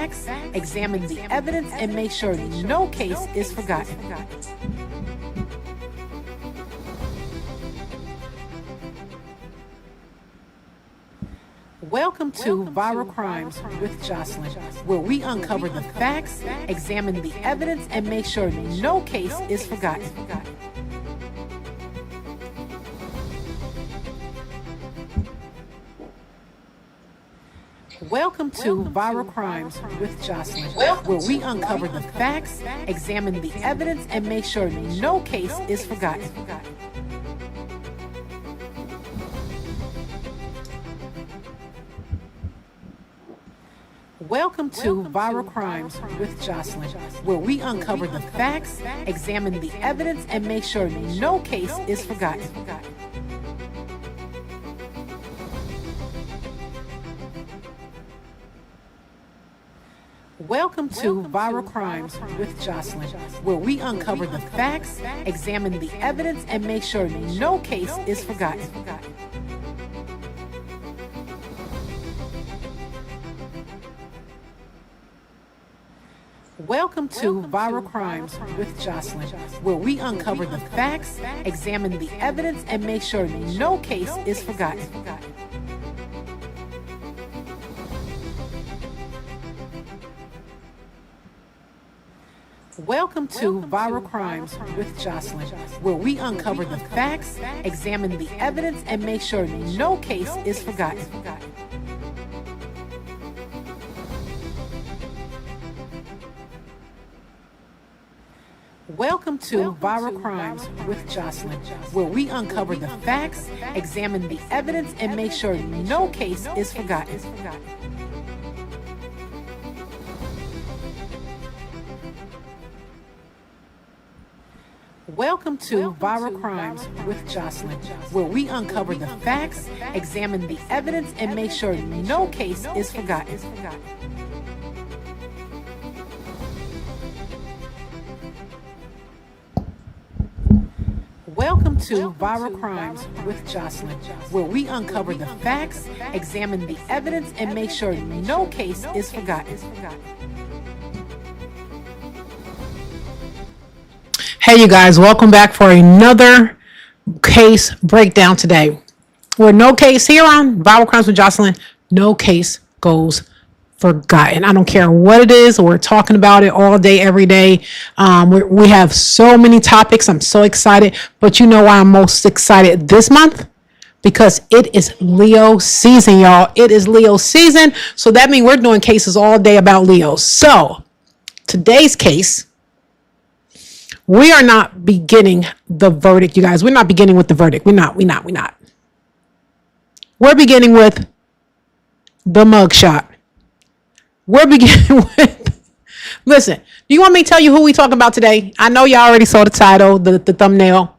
facts, examine the evidence, and make sure no case is forgotten. Welcome to Viral Crimes with Jocelyn, where we uncover the facts, examine the evidence, and make sure no case is forgotten. Welcome to Viral Crimes with Jocelyn, where we uncover the facts, examine the evidence, and make sure no case is forgotten. Welcome to Viral Crimes with Jocelyn, where we uncover the facts, examine the evidence, and make sure no case is forgotten. Welcome to Viral Crimes with Jocelyn, where we uncover the facts, examine the evidence, and make sure no case is forgotten. Welcome to Viral Crimes with Jocelyn, where we uncover the facts, examine the evidence, and make sure no case is forgotten. Welcome to Viral Crimes with Jocelyn, where we uncover the facts, examine the evidence, and make sure no case is forgotten. Welcome to Viral Crimes with Jocelyn, where we uncover the facts, examine the evidence, and make sure no case is forgotten. Welcome to Viral Crimes with Jocelyn, where we uncover the facts, examine the evidence, and make sure no case is forgotten. Welcome to Viral Crimes with Jocelyn, where we uncover the facts, examine the evidence, and make sure no case is forgotten. Hey, you guys, welcome back for another case breakdown today. Where no case here on Viral Crimes with Jocelyn, no case goes forgotten. I don't care what it is. We're talking about it all day, every day. We have so many topics. I'm so excited. But you know why I'm most excited this month? Because it is Leo season, y'all. It is Leo season. So that means we're doing cases all day about Leos. So today's case, we are not beginning the verdict, you guys. We're not beginning with the verdict. We're not. We're beginning with the mugshot. We're beginning with, listen, do you want me to tell you who we talking about today? I know y'all already saw the title, the thumbnail.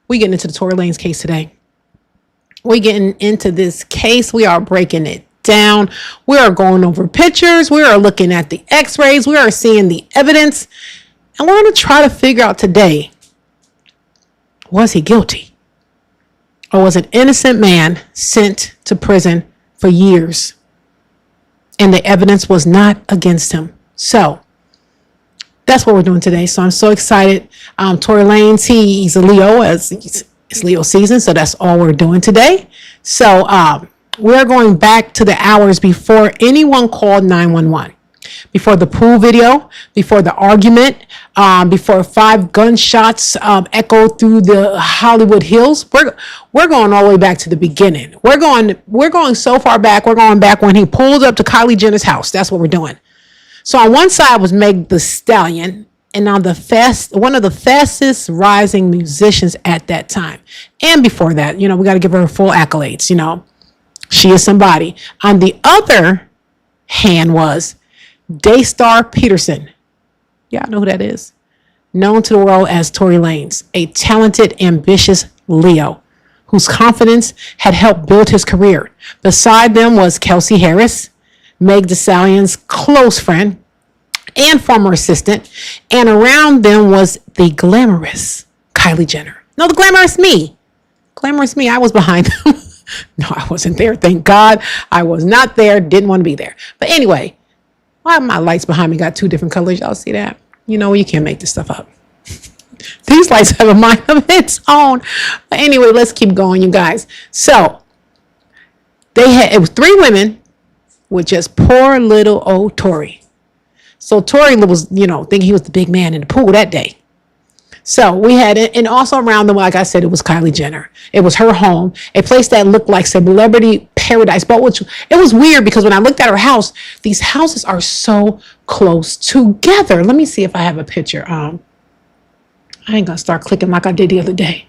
We getting into the Tory Lanez case today. We getting into this case. We are breaking it down. We are going over pictures. We are looking at the x-rays. We are seeing the evidence. And we're going to try to figure out today, was he guilty? Or was an innocent man sent to prison for years? And the evidence was not against him. So that's what we're doing today. So I'm so excited. Tory Lanez, he's a Leo, as it's Leo season. So that's all we're doing today. So we're going back to the hours before anyone called 911. Before the pool video, before the argument, before 5 gunshots echoed through the Hollywood Hills. We're going all the way back to the beginning. We're going so far back. We're going back when he pulled up to Kylie Jenner's house. That's what we're doing. So on one side was Meg the Stallion, and now one of the fastest rising musicians at that time. And before that, we got to give her full accolades. She is somebody. On the other hand was Daystar Peterson. Yeah, I know who that is. Known to the world as Tory Lanez, a talented, ambitious Leo whose confidence had helped build his career. Beside them was Kelsey Harris, Meg Thee Stallion's close friend and former assistant. And around them was the glamorous Kylie Jenner. No, the glamorous me. Glamorous me. I was behind them. No, I wasn't there. Thank God I was not there. Didn't want to be there. But anyway, Why my lights behind me got two different colors? Y'all see that? You know, you can't make this stuff up. These lights have a mind of its own. But anyway, let's keep going, you guys. So it was three women with just poor little old Tory. So Tory was, thinking he was the big man in the pool that day. So we had it, and also around them, like I said, it was Kylie Jenner. It was her home, a place that looked like celebrity paradise. But it was weird because when I looked at her house, these houses are so close together. Let me see if I have a picture. I ain't gonna start clicking like I did the other day.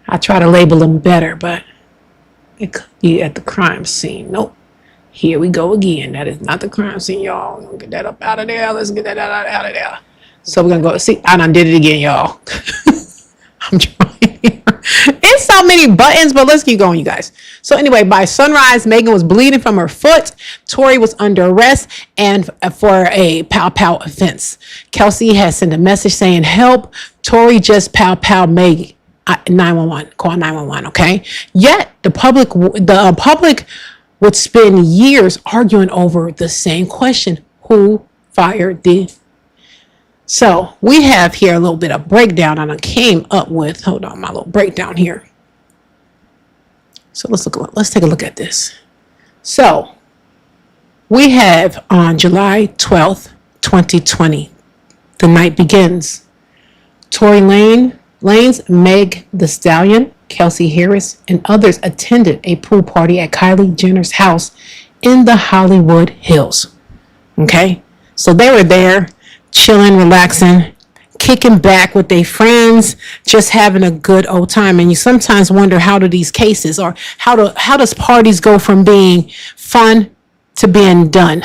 I try to label them better, but it could be at the crime scene. Nope. Here we go again. That is not the crime scene, y'all. We'll get that up out of there. Let's get that out of there. So we're going to go. See, I done did it again, y'all. I'm trying here. It's so many buttons, but let's keep going, you guys. So anyway, by sunrise, Megan was bleeding from her foot. Tory was under arrest and for a pow-pow offense. Kelsey has sent a message saying, help, Tory just pow-pow Megan. 911, call 911, okay? Yet the public would spend years arguing over the same question. Who fired the... So we have here a little bit of breakdown and I came up with, hold on, my little breakdown here. So let's take a look at this. So we have on July 12th, 2020, the night begins. Tory Lanez, Meg the Stallion, Kelsey Harris, and others attended a pool party at Kylie Jenner's house in the Hollywood Hills. Okay, so they were there chilling, relaxing, kicking back with their friends, just having a good old time. And you sometimes wonder, how do these cases, or how does parties go from being fun to being done?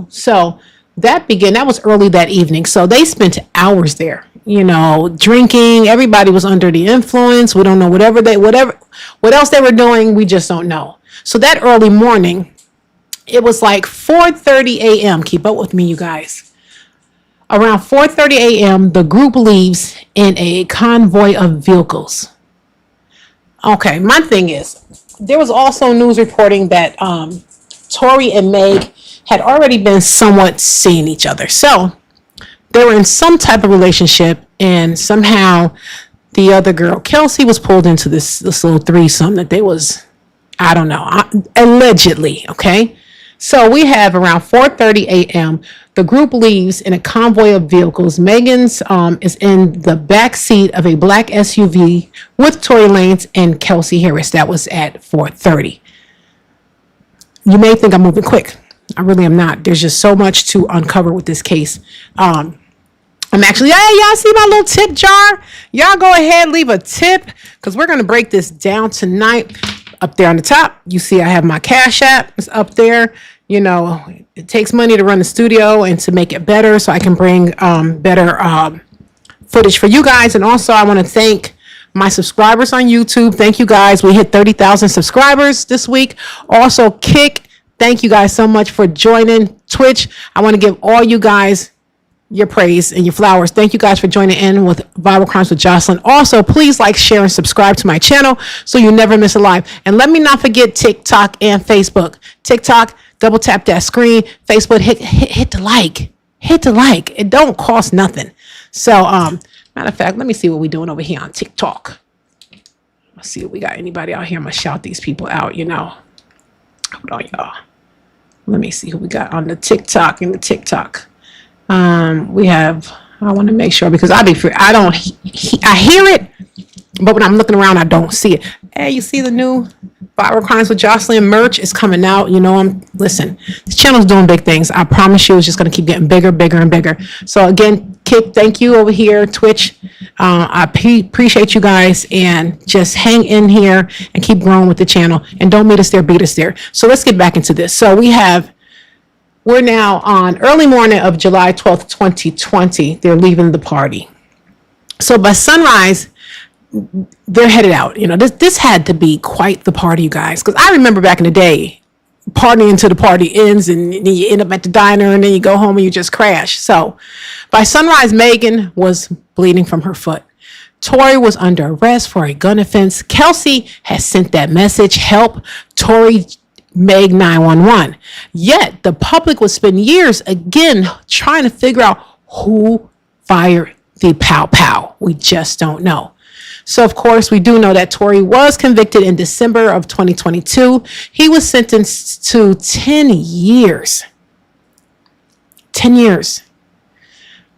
So that was early that evening. So they spent hours there, drinking. Everybody was under the influence. We don't know what else they were doing. We just don't know. So that early morning, it was like 4:30 a.m. Keep up with me, you guys. Around 4:30 a.m., the group leaves in a convoy of vehicles. Okay, my thing is, there was also news reporting that Tory and Meg had already been somewhat seeing each other. So they were in some type of relationship, and somehow the other girl, Kelsey, was pulled into this little threesome that they was, I don't know, allegedly, okay? So we have around 4:30 a.m., the group leaves in a convoy of vehicles. Megan's is in the back seat of a black SUV with Tory Lanez and Kelsey Harris. That was at 4:30. You may think I'm moving quick. I really am not. There's just so much to uncover with this case. I'm actually, hey, y'all see my little tip jar? Y'all go ahead, leave a tip, because we're going to break this down tonight. Up there on the top, you see I have my Cash App. It's up there. It takes money to run the studio and to make it better so I can bring better footage for you guys. And also, I want to thank my subscribers on YouTube. Thank you guys. We hit 30,000 subscribers this week. Also, Kick, thank you guys so much for joining. Twitch, I want to give all you guys your praise and your flowers. Thank you guys for joining in with Viral Crimes with Jocelyn. Also, please like, share, and subscribe to my channel so you never miss a live. And let me not forget TikTok and Facebook. TikTok, double tap that screen. Facebook, hit the like. Hit the like. It don't cost nothing. So, matter of fact, let me see what we're doing over here on TikTok. Let's see if we got anybody out here. I'm going to shout these people out, Hold on, y'all. Let me see who we got on the TikTok and the TikTok. We have, I want to make sure, because I hear it, but when I'm looking around, I don't see it. Hey, you see the new Viral Crimes with Jocelyn merch is coming out. Listen, this channel's doing big things. I promise you, it's just going to keep getting bigger, bigger, and bigger. So again, Kip, thank you over here, Twitch. I appreciate you guys, and just hang in here and keep growing with the channel, and don't meet us there, beat us there. So let's get back into this. So we're now on early morning of July 12th, 2020. They're leaving the party. So by sunrise, they're headed out. This had to be quite the party, you guys. Because I remember back in the day, partying until the party ends, and then you end up at the diner, and then you go home and you just crash. So by sunrise, Megan was bleeding from her foot. Tory was under arrest for a gun offense. Kelsey has sent that message, help. Tory Meg 911. Yet the public would spend years again trying to figure out who fired the pow pow. We just don't know. So, of course, we do know that Tory was convicted in December of 2022. He was sentenced to 10 years. 10 years.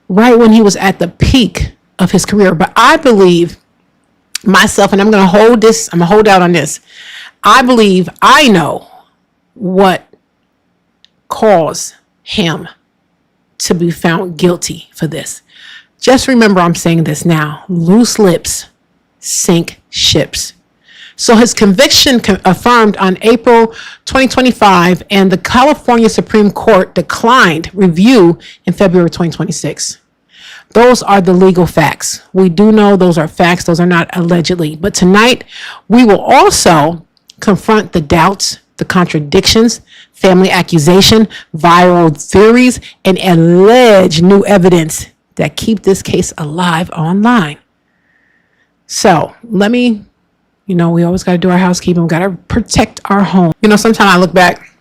Right when he was at the peak of his career. But I believe myself, and I'm going to hold out on this. I believe I know what caused him to be found guilty for this. Just remember, I'm saying this now. Loose lips sink ships. So his conviction affirmed on April 2025, and the California Supreme Court declined review in February 2026. Those are the legal facts. We do know those are facts. Those are not allegedly. But tonight, we will also confront the doubts, the contradictions, family accusation, viral theories, and alleged new evidence that keep this case alive online. So we always got to do our housekeeping. We got to protect our home. Sometimes I look back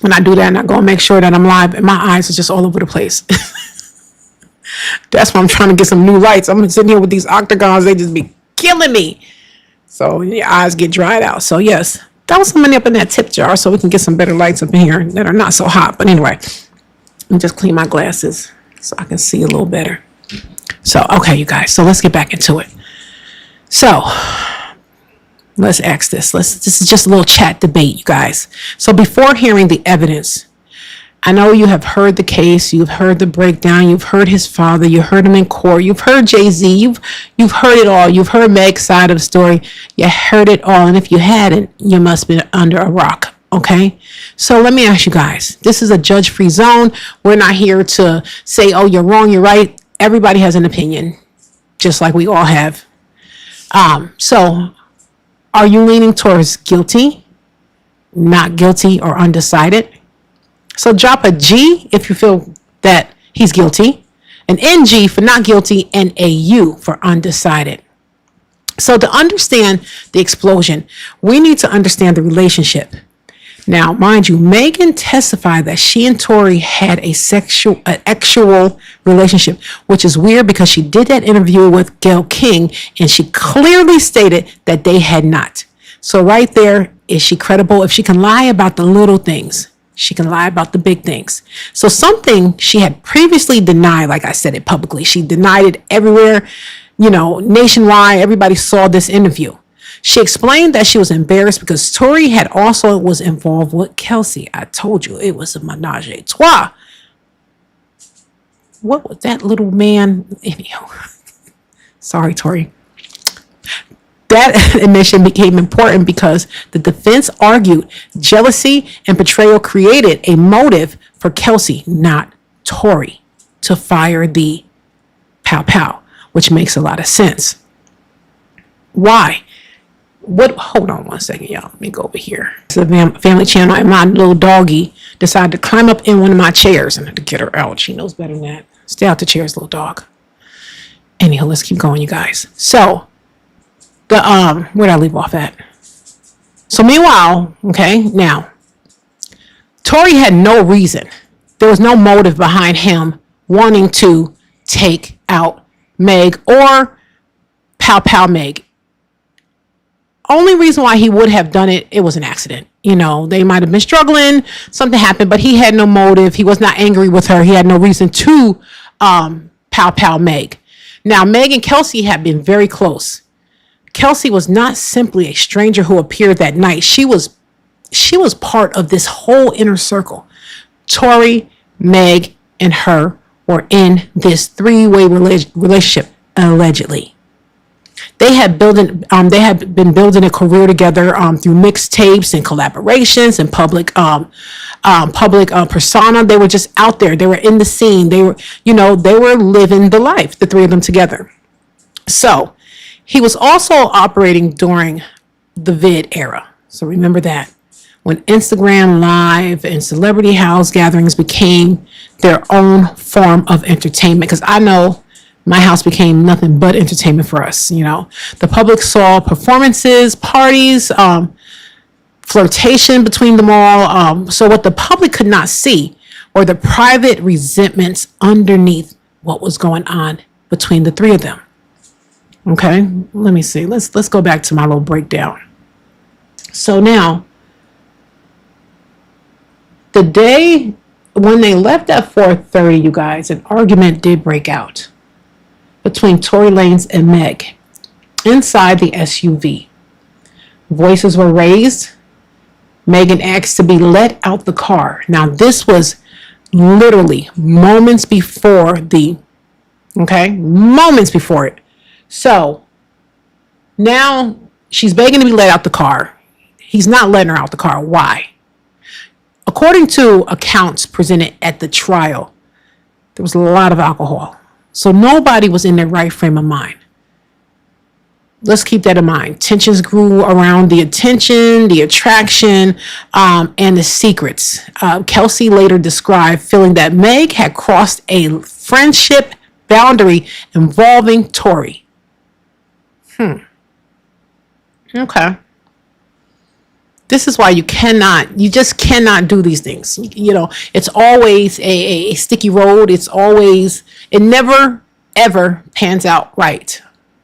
when I do that and I go and make sure that I'm live, and my eyes are just all over the place. That's why I'm trying to get some new lights. I'm sitting here with these octagons. They just be killing me. So your eyes get dried out. So yes, throw some money up in that tip jar so we can get some better lights up in here that are not so hot. But anyway, let me just clean my glasses so I can see a little better. So, okay, you guys. So let's get back into it. So let's ask this. This is just a little chat debate, you guys. So before hearing the evidence, I know you have heard the case, you've heard the breakdown, you've heard his father, you heard him in court, you've heard Jay-Z, you've heard it all, you've heard Meg's side of the story, you heard it all, and if you hadn't, you must be under a rock, okay? So let me ask you guys, this is a judge-free zone. We're not here to say, oh, you're wrong, you're right. Everybody has an opinion, just like we all have. So are you leaning towards guilty, not guilty, or undecided? So drop a G if you feel that he's guilty, an NG for not guilty, and a U for undecided. So to understand the explosion, we need to understand the relationship. Now, mind you, Megan testified that she and Tory had an actual relationship, which is weird because she did that interview with Gayle King and she clearly stated that they had not. So right there, is she credible? If she can lie about the little things, she can lie about the big things. So something she had previously denied, like I said it publicly, she denied it everywhere, nationwide. Everybody saw this interview. She explained that she was embarrassed because Tory had also was involved with Kelsey. I told you it was a menage a trois. What was that little man? Anyhow, sorry, Tory. That admission became important because the defense argued jealousy and betrayal created a motive for Kelsey, not Tory, to fire the pow pow, which makes a lot of sense. Why? Hold on one second, y'all. Let me go over here. It's a family channel, and my little doggy decided to climb up in one of my chairs and I had to get her out. She knows better than that. Stay out the chairs, little dog. Anyhow, let's keep going, you guys. So where'd I leave off at? So meanwhile, okay, now Tory had no reason. There was no motive behind him wanting to take out Meg or pow pow Meg. Only reason why he would have done it, it was an accident. They might have been struggling, something happened, but he had no motive. He was not angry with her. He had no reason to pow pow Meg. Now, Meg and Kelsey have been very close. Kelsey was not simply a stranger who appeared that night. She was part of this whole inner circle. Tory, Meg, and her were in this three-way relationship, allegedly. They had been building a career together through mixtapes and collaborations and public persona. They were just out there. They were in the scene. They were living the life, the three of them together. So he was also operating during the vid era. So remember that. When Instagram Live and celebrity house gatherings became their own form of entertainment. Because I know my house became nothing but entertainment for us. The public saw performances, parties, flirtation between them all. So what the public could not see were the private resentments underneath what was going on between the three of them. Okay, let me see. Let's go back to my little breakdown. So now, the day when they left at 4:30, you guys, an argument did break out between Tory Lanez and Meg inside the SUV. Voices were raised. Megan asked to be let out the car. Now, this was literally moments before moments before it. So now she's begging to be let out the car. He's not letting her out the car. Why? According to accounts presented at the trial, there was a lot of alcohol. So nobody was in their right frame of mind. Let's keep that in mind. Tensions grew around the attention, the attraction, and the secrets. Kelsey later described feeling that Meg had crossed a friendship boundary involving Tory. Okay. This is why you just cannot do these things. You know, it's always a sticky road. It never, ever pans out right.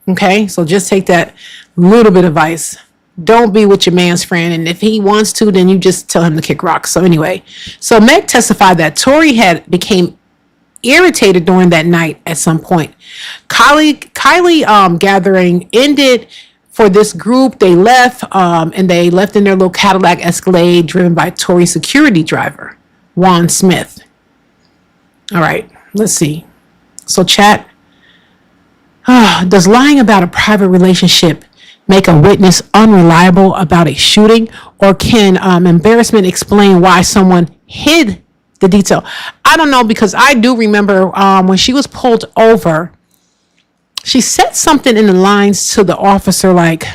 Okay, so just take that little bit of advice. Don't be with your man's friend, and if he wants to, then you just tell him to kick rocks. So anyway, so Meg testified that Tory had became irritated during that night at some point. Kylie gathering ended for this group. They left, and they left in their little Cadillac Escalade driven by Tory's security driver, Juan Smith. All right, let's see. So chat. Does lying about a private relationship make a witness unreliable about a shooting, or can embarrassment explain why someone hid the detail? I don't know, because I do remember when she was pulled over, she said something in the lines to the officer like,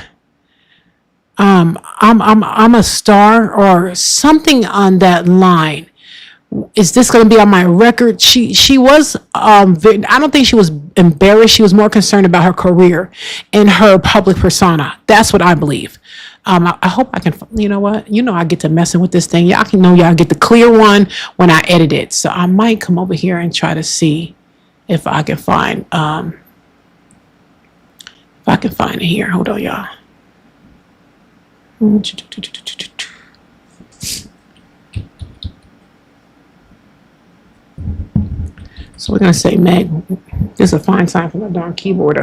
I'm a star, or something on that line. Is this going to be on my record? She was, I don't think she was embarrassed. She was more concerned about her career and her public persona. That's what I believe. I hope I can, you know what? I get to messing with this thing. Y'all get the clear one when I edit it. So I might come over here and try to see if I can find, it here. Hold on, y'all. So we're gonna say, Meg, this is a fine sign for my darn keyboard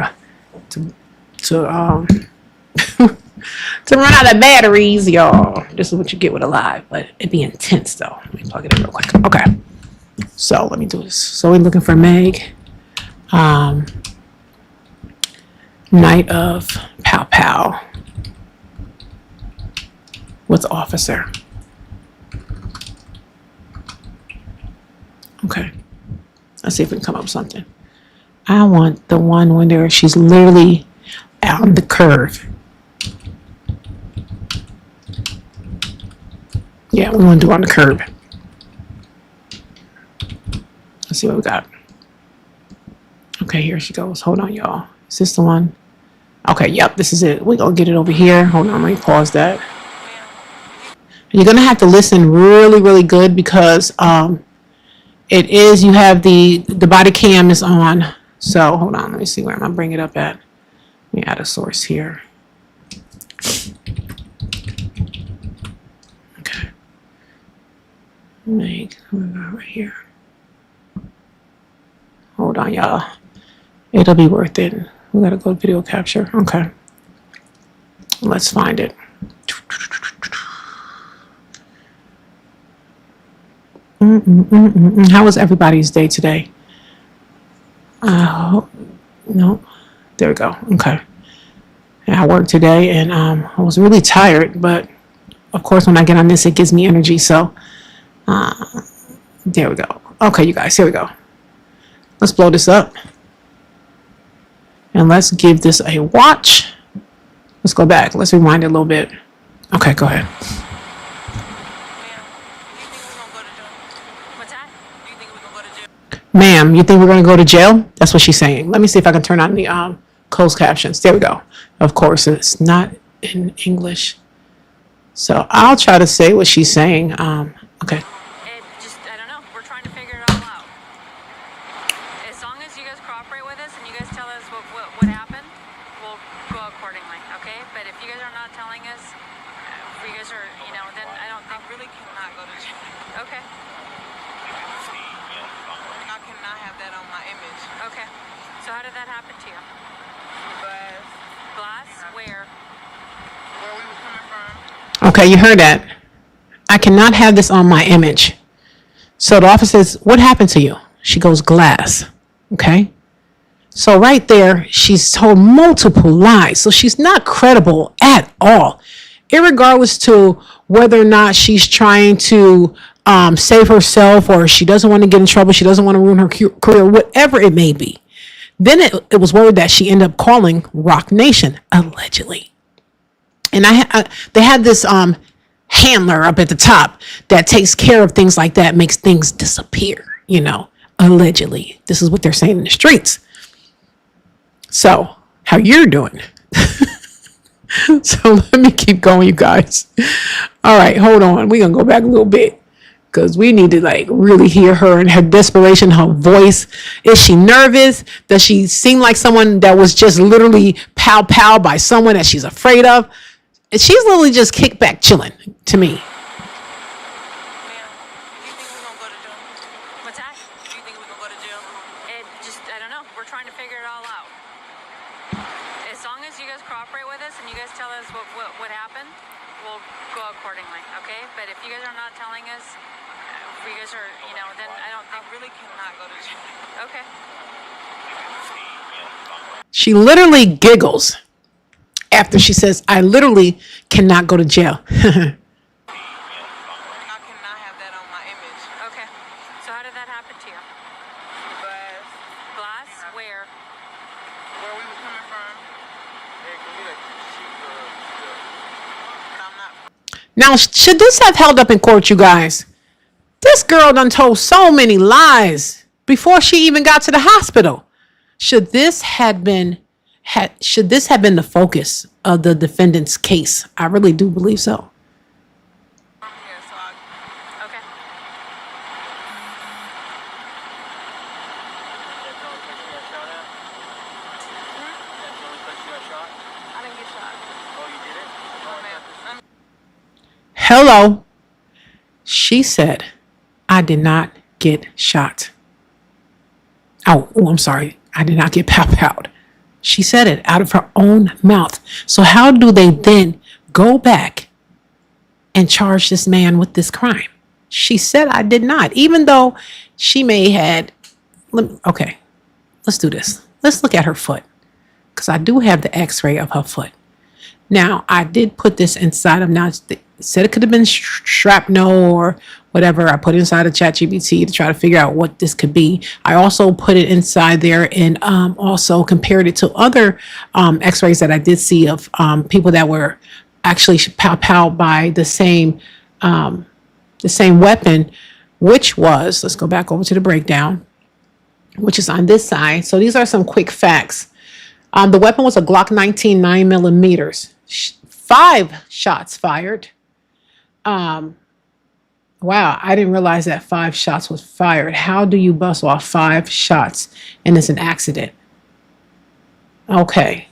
to to run out of batteries, y'all. This is what you get with a live, but it'd be intense though. Let me plug it in real quick. Okay. So let me do this. So we're looking for Meg. Night of Pow Pow with officer. Okay. Let's see if we can come up with something. I want the one when she's literally on the curve. Yeah, we want to do on the curb. Let's see what we got. Okay, here she goes. Hold on, y'all. Is this the one? Okay, yep, this is it. We're going to get it over here. Hold on, let me pause that. You're going to have to listen really, really good because it is, you have the body cam is on. So hold on, let me see where I'm going to bring it up at. Let me add a source here. Okay. Right here. Hold on, y'all. It'll be worth it. We got to go to video capture. Okay. Let's find it. How was everybody's day today? No. There we go. Okay. Yeah, I worked today and I was really tired, but of course when I get on this, it gives me energy. So there we go. Okay, you guys, here we go. Let's blow this up. And let's give this a watch. Let's go back. Let's rewind it a little bit. Okay, go ahead. Ma'am, you think we're going to go to jail? That's what she's saying. Let me see if I can turn on the closed captions. There we go. Of course, it's not in English. So I'll try to say what she's saying. Okay. It just, I don't know. We're trying to figure it all out. As long as you guys cooperate with us and you guys tell us what happened, we'll go accordingly, okay? But if you guys are not telling us, if you guys are, then I don't think... I really cannot go to jail. Okay. I cannot have that on my image. Okay. So how did that happen to you? Glass. Glass? Where? Where we were coming from. Okay, you heard that. I cannot have this on my image. So the officer says, what happened to you? She goes, glass. Okay. So right there, she's told multiple lies. So she's not credible at all. Irregardless to whether or not she's trying to save herself or she doesn't want to get in trouble, she doesn't want to ruin her career, whatever it may be. Then it was word that she ended up calling Rock Nation, allegedly. And they had this handler up at the top that takes care of things like that, makes things disappear, allegedly. This is what they're saying in the streets. So how you're doing? So let me keep going, you guys. All right, hold on. We're going to go back a little bit because we need to really hear her and her desperation, her voice. Is she nervous? Does she seem like someone that was just literally pow by someone that she's afraid of? She's literally just kicked back chilling to me. Ma'am, do you think we're going to go to jail? What's that? Do you think we're going to go to jail? It just, I don't know. We're trying to figure it all out. As long as you guys cooperate with us and you guys tell us what happened, we'll go accordingly, okay? But if you guys are not telling us, if you guys are, then I don't think... I really cannot go to jail. Okay. She literally giggles after she says, I literally cannot go to jail. I cannot have that on my image. Okay. So how did that happen to you? Glass. Glass? Where? Where we were coming from. Now, should this have held up in court, you guys? This girl done told so many lies before she even got to the hospital. Should this have been the focus of the defendant's case? I really do believe so. Okay. I didn't get shot. Oh, you did it? Oh, man. Hello. She said, I did not get shot. Oh, I'm sorry. I did not get pow-powed. She said it out of her own mouth. So how do they then go back and charge this man with this crime? She said I did not, even though she may had. Okay, let's do this. Let's look at her foot because I do have the x-ray of her foot. Now, I did put this inside of, now said it could have been shrapnel or whatever. I put it inside of ChatGPT to try to figure out what this could be. I also put it inside there and also compared it to other x-rays that I did see of people that were actually pow by the same weapon, which was, let's go back over to the breakdown, which is on this side. So these are some quick facts. The weapon was a Glock 19 9mm. 5 shots fired. Wow, I didn't realize that 5 shots was fired. How do you bust off 5 shots and it's an accident? Okay,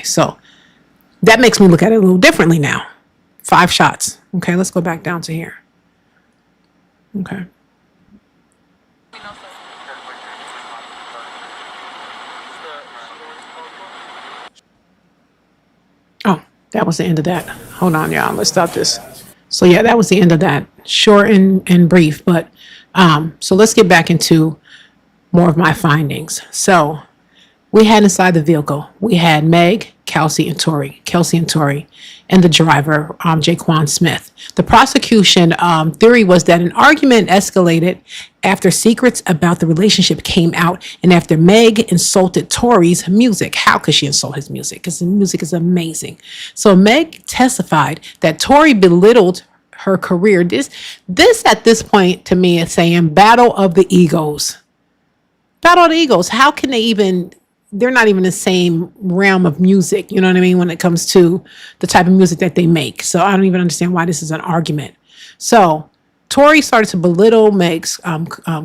so that makes me look at it a little differently now. 5 shots. Okay, let's go back down to here. Okay. Oh, that was the end of that. Hold on, y'all. Let's stop this. So yeah, that was the end of that. Short and brief, but so let's get back into more of my findings. So we had inside the vehicle, we had Meg, Kelsey, and Tory, and the driver, Jaquan Smith. The prosecution theory was that an argument escalated after secrets about the relationship came out and after Meg insulted Tory's music. How could she insult his music? Because the music is amazing. So Meg testified that Tory belittled her career. This at this point to me is saying battle of the egos. Battle of the egos. How can they even they're not even the same realm of music. You know what I mean? When it comes to the type of music that they make. So I don't even understand why this is an argument. So Tory started to belittle Meg's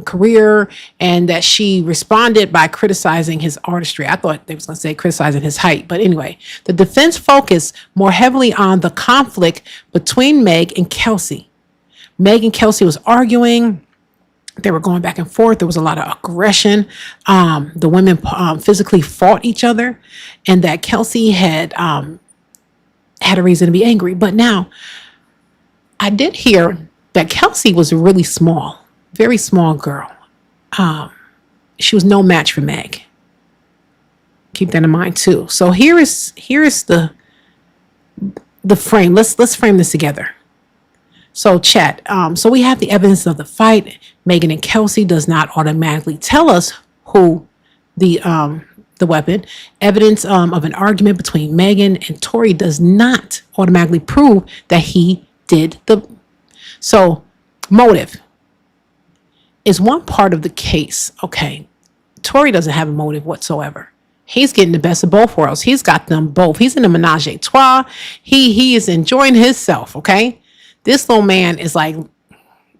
career, and that she responded by criticizing his artistry. I thought they was going to say criticizing his height. But anyway, the defense focused more heavily on the conflict between Meg and Kelsey. Meg and Kelsey was arguing. They were going back and forth. There was a lot of aggression. The women physically fought each other, and that Kelsey had a reason to be angry. But now, I did hear that Kelsey was a really small, very small girl. She was no match for Meg. Keep that in mind too. So here is the frame. Let's frame this together. So chat. So we have the evidence of the fight. Megan and Kelsey does not automatically tell us who the weapon. Evidence of an argument between Megan and Tory does not automatically prove that he did the. So motive is one part of the case. Okay, Tory doesn't have a motive whatsoever. He's getting the best of both worlds. He's got them both. He's in a menage a trois. He is enjoying himself. Okay. This little man is like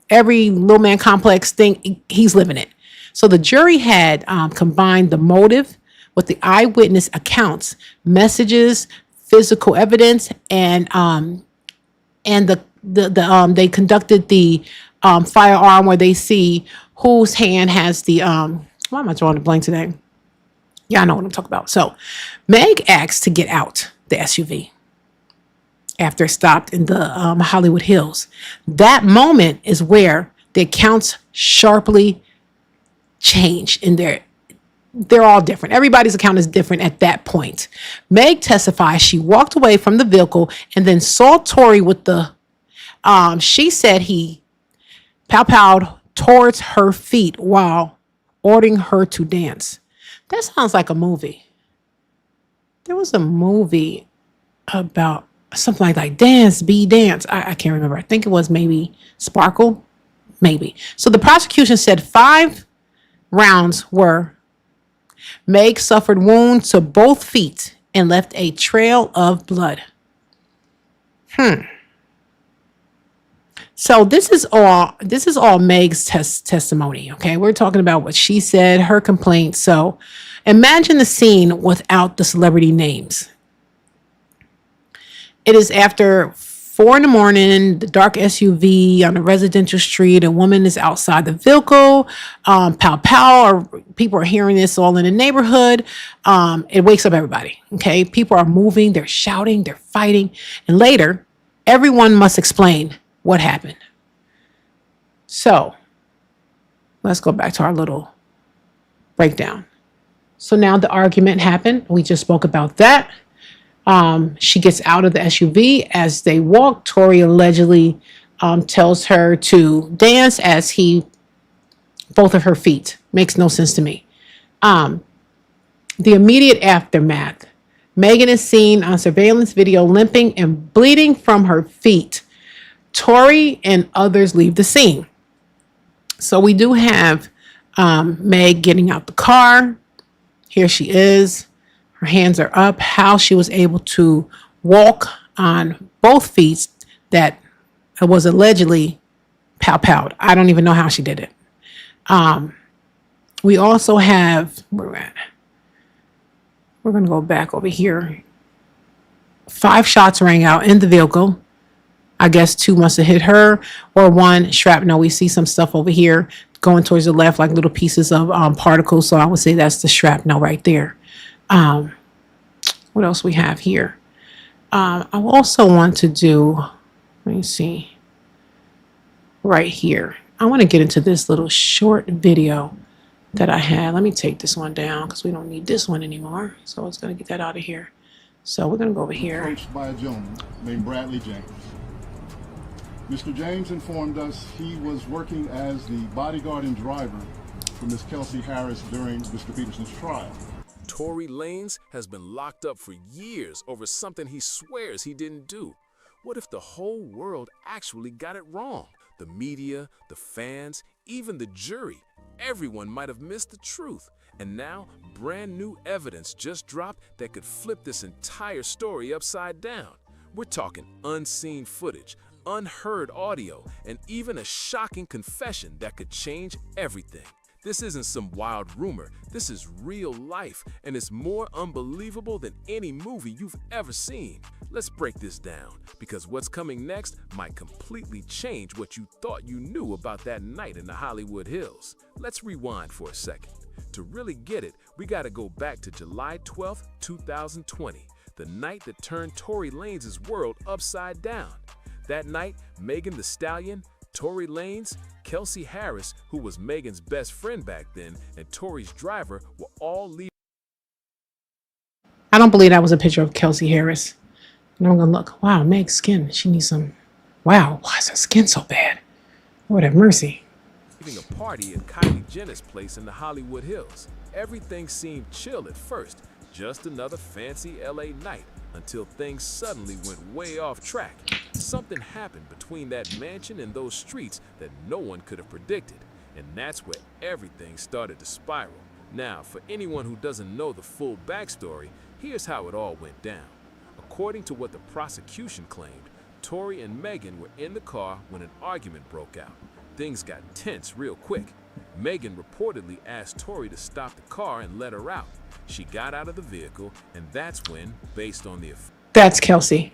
every little man complex thing. He's living it. So the jury had combined the motive with the eyewitness accounts, messages, physical evidence, and they conducted the firearm where they see whose hand has the why am I drawing a blank today? Yeah, I know what I'm talking about. So Meg asked to get out the SUV after it stopped in the Hollywood Hills. That moment is where the accounts sharply change in they're all different. Everybody's account is different at that point. Meg testifies she walked away from the vehicle and then saw Tory with the, she said he pow-powed towards her feet while ordering her to dance. That sounds like a movie. There was a movie about something like dance, be dance. I can't remember. I think it was maybe Sparkle. Maybe. So the prosecution said 5 rounds were. Meg suffered wounds to both feet and left a trail of blood. So this is all Meg's testimony. Okay. We're talking about what she said, her complaint. So imagine the scene without the celebrity names. It is after 4 a.m, the dark SUV on a residential street. A woman is outside the vehicle. Pow pow. Or people are hearing this all in the neighborhood. It wakes up everybody. Okay. People are moving. They're shouting. They're fighting. And later, everyone must explain what happened. So let's go back to our little breakdown. So now the argument happened. We just spoke about that. She gets out of the SUV. As they walk, Tory allegedly tells her to dance as both of her feet. Makes no sense to me. The immediate aftermath. Megan is seen on surveillance video limping and bleeding from her feet. Tory and others leave the scene. So we do have Meg getting out the car. Here she is. Her hands are up. How she was able to walk on both feet that was allegedly pow-powed. I don't even know how she did it. We also have, where we're at. We're going to go back over here. 5 shots rang out in the vehicle. I guess 2 must have hit her, or 1 shrapnel. We see some stuff over here going towards the left, like little pieces of particles. So I would say that's the shrapnel right there. What else we have here? I also want to do, let me see, right here. I want to get into this little short video that I had. Let me take this one down because we don't need this one anymore. So it's going to get that out of here. So we're going to go over here. Approached by a gentleman named Bradley James. Mr. James informed us he was working as the bodyguard and driver for Miss Kelsey Harris during Mr. Peterson's trial. Tory Lanez has been locked up for years over something he swears he didn't do. What if the whole world actually got it wrong? The media, the fans, even the jury, everyone might have missed the truth. And now, brand new evidence just dropped that could flip this entire story upside down. We're talking unseen footage, unheard audio, and even a shocking confession that could change everything. This isn't some wild rumor, this is real life, and it's more unbelievable than any movie you've ever seen. Let's break this down, because what's coming next might completely change what you thought you knew about that night in the Hollywood Hills. Let's rewind for a second. To really get it, we gotta go back to July 12th, 2020, the night that turned Tory Lanez's world upside down. That night, Megan Thee Stallion, Tory Lanez, Kelsey Harris, who was Megan's best friend back then, and Tory's driver were all leaving. I don't believe that was a picture of Kelsey Harris. And I'm gonna look. Wow, Meg's skin. She needs some. Wow, why is her skin so bad? Lord have mercy. A party at Kylie Jenner's place in the Hollywood Hills. Everything seemed chill at first, just another fancy LA night, until things suddenly went way off track. Something happened between that mansion and those streets that no one could have predicted, and that's where everything started to spiral. Now, for anyone who doesn't know the full backstory, here's how it all went down. According to what the prosecution claimed, Tory and Megan were in the car when an argument broke out. Things got tense real quick. Megan reportedly asked Tory to stop the car and let her out. She got out of the vehicle, and that's when, based on the... That's Kelsey.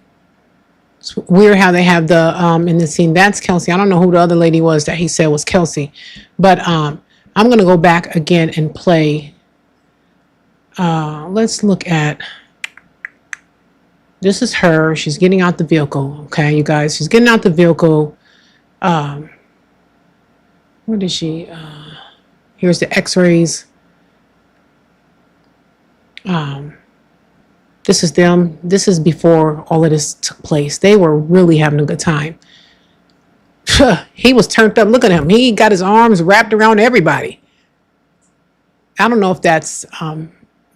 It's weird how they have the, in the scene, that's Kelsey. I don't know who the other lady was that he said was Kelsey. But I'm going to go back again and play. Let's look at... This is her. She's getting out the vehicle. Okay, you guys. She's getting out the vehicle. Where did she? Here's the x-rays. This is them. This is before all of this took place. They were really having a good time. He was turned up. Look at him. He got his arms wrapped around everybody. I don't know if that's,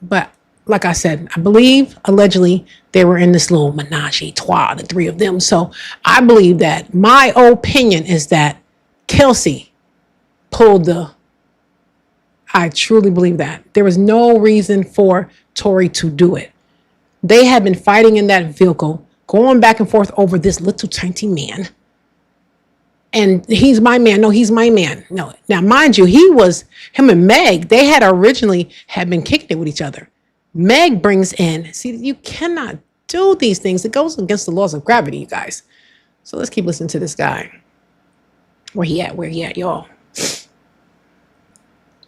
but like I said, I believe allegedly they were in this little menage a trois, the three of them. So I believe that my opinion is that Kelsey pulled the, I truly believe that. There was no reason for Tory to do it. They had been fighting in that vehicle, going back and forth over this little tiny man. And he's my man. No, he's my man. No. Now, mind you, him and Meg, they had originally had been kicking it with each other. Meg brings in, see, you cannot do these things. It goes against the laws of gravity, you guys. So let's keep listening to this guy. Where he at, y'all?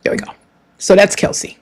There we go. So that's Kelsey.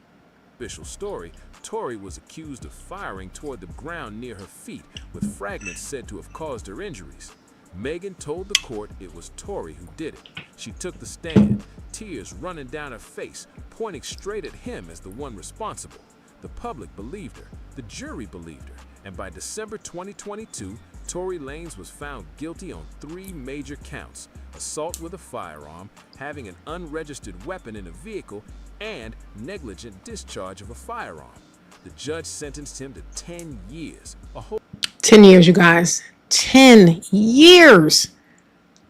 Official story, Tory was accused of firing toward the ground near her feet, with fragments said to have caused her injuries. Megan told the court it was Tory who did it. She took the stand, tears running down her face, pointing straight at him as the one responsible. The public believed her, the jury believed her, and by December 2022, Tory Lanez was found guilty on 3 major counts: assault with a firearm, having an unregistered weapon in a vehicle, and negligent discharge of a firearm. The judge sentenced him to 10 years. 10 years, you guys. 10 years.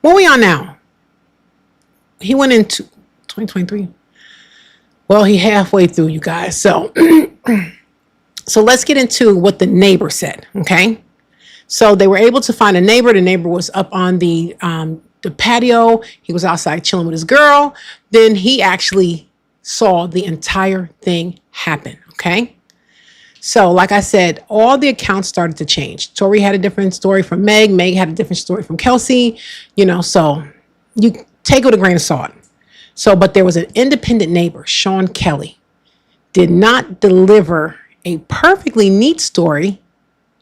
What are we on now? He went into 2023. Well, he halfway through, you guys. So, so let's get into what the neighbor said, okay? So they were able to find a neighbor. The neighbor was up on the patio. He was outside chilling with his girl. Then he actually saw the entire thing happen, okay? So like I said, all the accounts started to change. Tory had a different story from Meg. Meg had a different story from Kelsey. You know, so you take it with a grain of salt. So, but there was an independent neighbor, Sean Kelly, did not deliver a perfectly neat story.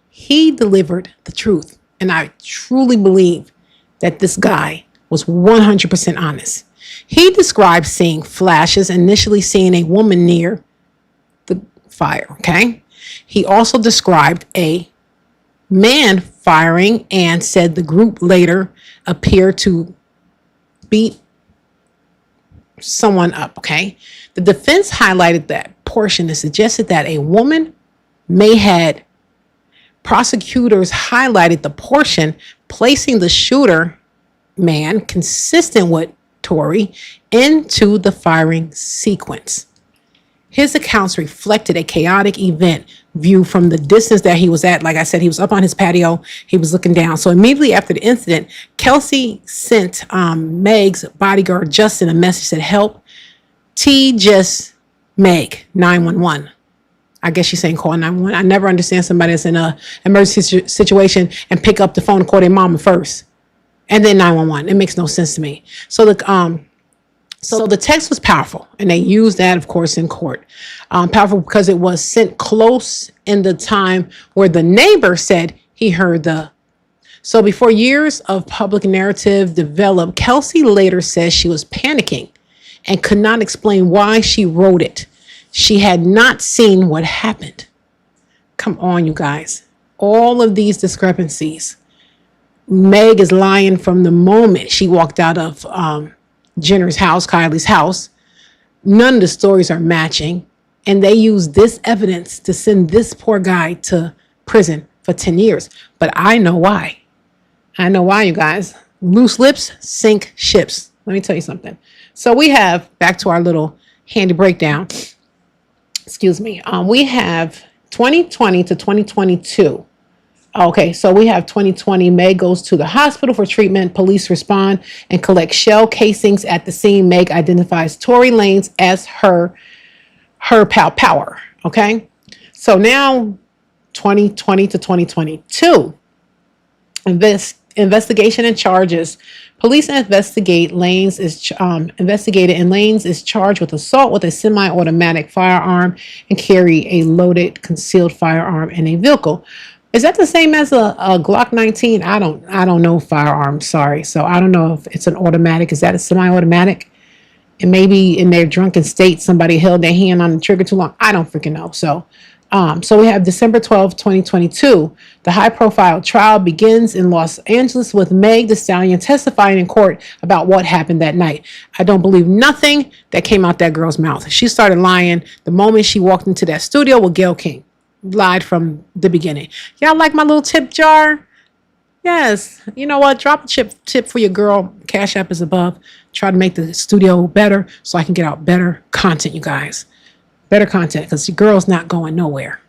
He delivered the truth. And I truly believe that this guy was 100% honest. He described seeing flashes, initially seeing a woman near the fire, okay? He also described a man firing and said the group later appeared to beat someone up, okay? The defense highlighted that portion and suggested that a woman may had, prosecutors highlighted the portion placing the shooter man consistent with Tory into the firing sequence. His accounts reflected a chaotic event view from the distance that he was at. Like I said, he was up on his patio. He was looking down. So immediately after the incident, Kelsey sent Meg's bodyguard, Justin, a message that help just Meg, 911. I guess she's saying call 911. I never understand somebody that's in a emergency situation and pick up the phone and call their mama first and then 911. It makes no sense to me. So the text was powerful, and they used that, of course, in court. Powerful because it was sent close in the time where the neighbor said he heard the. So before years of public narrative developed, Kelsey later says she was panicking and could not explain why she wrote it. She had not seen what happened. Come on, you guys. All of these discrepancies. Meg is lying from the moment she walked out of Jenner's house, Kylie's house. None of the stories are matching. And they use this evidence to send this poor guy to prison for 10 years. But I know why. I know why, you guys. Loose lips sink ships. Let me tell you something. So we have, back to our little handy breakdown. Excuse me. We have 2020 to 2022. Okay, so we have 2020. Meg goes to the hospital for treatment. Police respond and collect shell casings at the scene. Meg identifies Tory Lanez as her power. Okay, so now 2020 to 2022. Investigation and charges. Police investigate. Lanez is investigated, and Lanez is charged with assault with a semi-automatic firearm and carry a loaded concealed firearm in a vehicle. Is that the same as a Glock 19? I don't know firearms. Sorry. So I don't know if it's an automatic. Is that a semi-automatic? And maybe in their drunken state, somebody held their hand on the trigger too long. I don't freaking know. So we have December 12, 2022. The high-profile trial begins in Los Angeles with Meg the Stallion testifying in court about what happened that night. I don't believe nothing that came out that girl's mouth. She started lying the moment she walked into that studio with Gayle King. Lied from the beginning. Y'all like my little tip jar? Yes. You know what? Drop a tip for your girl. Cash App is above. Try to make the studio better so I can get out better content, you guys. Better content, because your girl's not going nowhere.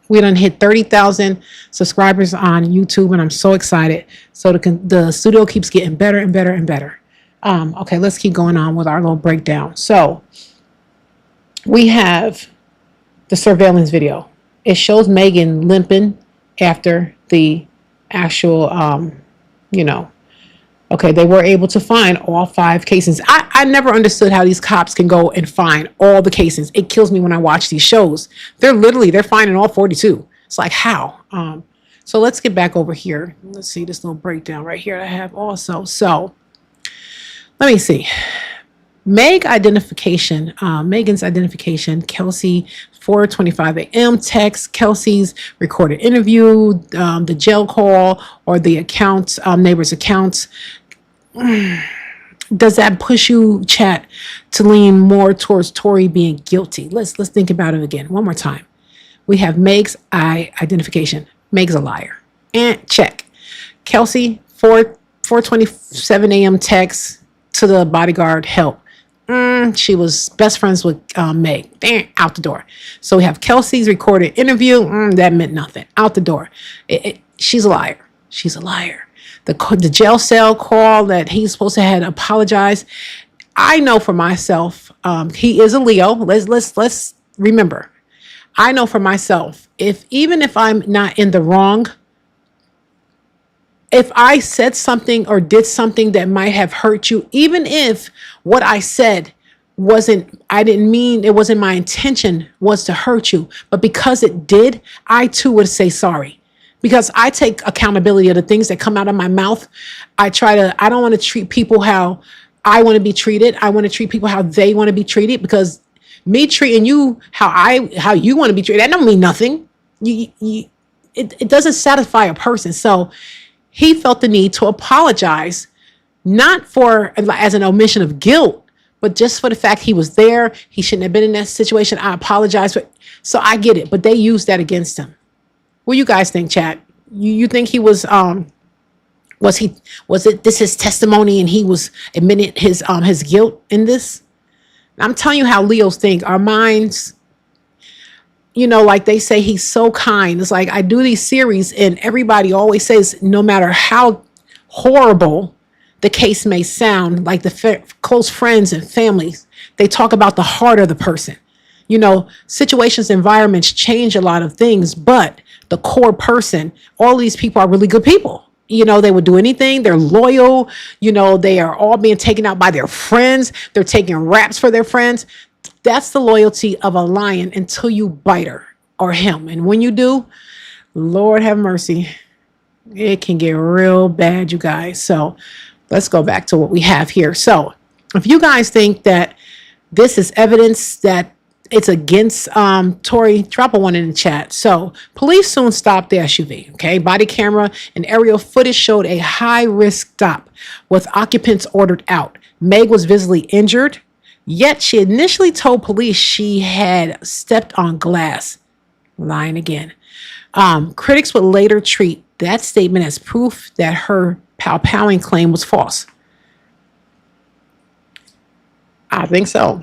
We done hit 30,000 subscribers on YouTube, and I'm so excited. So the studio keeps getting better and better and better. Okay, let's keep going on with our little breakdown. So we have the surveillance video. It shows Megan limping after the actual, okay, they were able to find all 5 casings. I never understood how these cops can go and find all the casings. It kills me when I watch these shows. They're finding all 42. It's like, how? So let's get back over here. Let's see this little breakdown right here I have also. So let me see. Megan's identification, Kelsey, 4:25 a.m. text, Kelsey's recorded interview, the jail call, or the accounts, neighbors' accounts. Does that push you, chat, to lean more towards Tory being guilty? Let's think about it again. One more time. We have Meg's identification. Meg's a liar. And check. Kelsey, 4:27 a.m. text to the bodyguard, help. She was best friends with Meg. Out the door. So we have Kelsey's recorded interview. That meant nothing. Out the door. She's a liar. She's a liar. The jail cell call that he's supposed to have apologized. I know for myself, he is a Leo. Let's remember. I know for myself, even if I'm not in the wrong, if I said something or did something that might have hurt you, even if what I said I didn't mean, it wasn't my intention was to hurt you, but because it did, I too would say sorry. Because I take accountability of the things that come out of my mouth. I don't want to treat people how I want to be treated. I want to treat people how they want to be treated, because me treating you how you want to be treated, that don't mean nothing. It doesn't satisfy a person. So he felt the need to apologize, not for as an omission of guilt, but just for the fact he was there. He shouldn't have been in that situation. I apologize for. So I get it, but they used that against him. What do you guys think, chat? You think he was Was it this his testimony and he was admitting his guilt in this? I'm telling you how Leos think. Our minds, like they say, he's so kind. It's like I do these series and everybody always says, no matter how horrible the case may sound, like the close friends and families, they talk about the heart of the person. Situations, environments change a lot of things, but the core person, all these people are really good people. They would do anything. They're loyal. They are all being taken out by their friends. They're taking raps for their friends. That's the loyalty of a lion until you bite her or him. And when you do, Lord have mercy, it can get real bad, you guys. So let's go back to what we have here. So if you guys think that this is evidence that it's against Tory, drop a one in the chat. So police soon stopped the SUV. Okay. Body camera and aerial footage showed a high risk stop with occupants ordered out. Meg was visibly injured, yet she initially told police she had stepped on glass. Lying again. Critics would later treat that statement as proof that her pow-powing claim was false. I think so.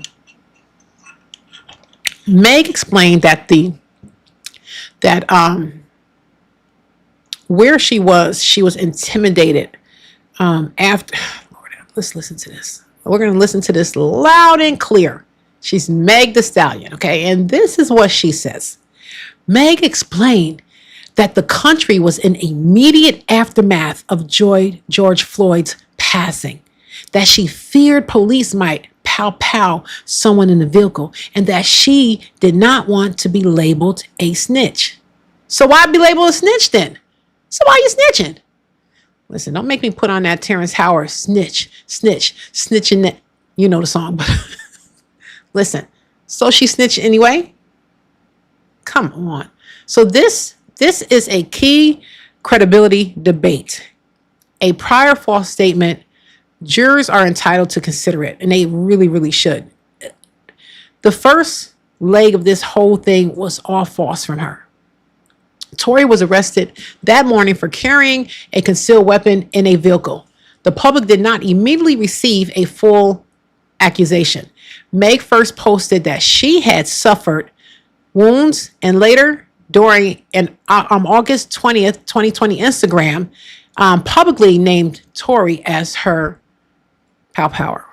Meg explained that where she was intimidated after. Lord, let's listen to this. We're going to listen to this loud and clear. She's Meg the Stallion, okay? And this is what she says. Meg explained that the country was in immediate aftermath of George Floyd's passing, that she feared police might pow someone in the vehicle, and that she did not want to be labeled a snitch. So why be labeled a snitch then? So why are you snitching? Listen, don't make me put on that Terrence Howard snitching that. You know the song, but listen. So she snitched anyway? Come on. So this is a key credibility debate. A prior false statement, jurors are entitled to consider it, and they really, really should. The first leg of this whole thing was all false from her. Tory was arrested that morning for carrying a concealed weapon in a vehicle. The public did not immediately receive a full accusation. Meg first posted that she had suffered wounds, and later, during an August 20th, 2020 Instagram, publicly named Tory as her power.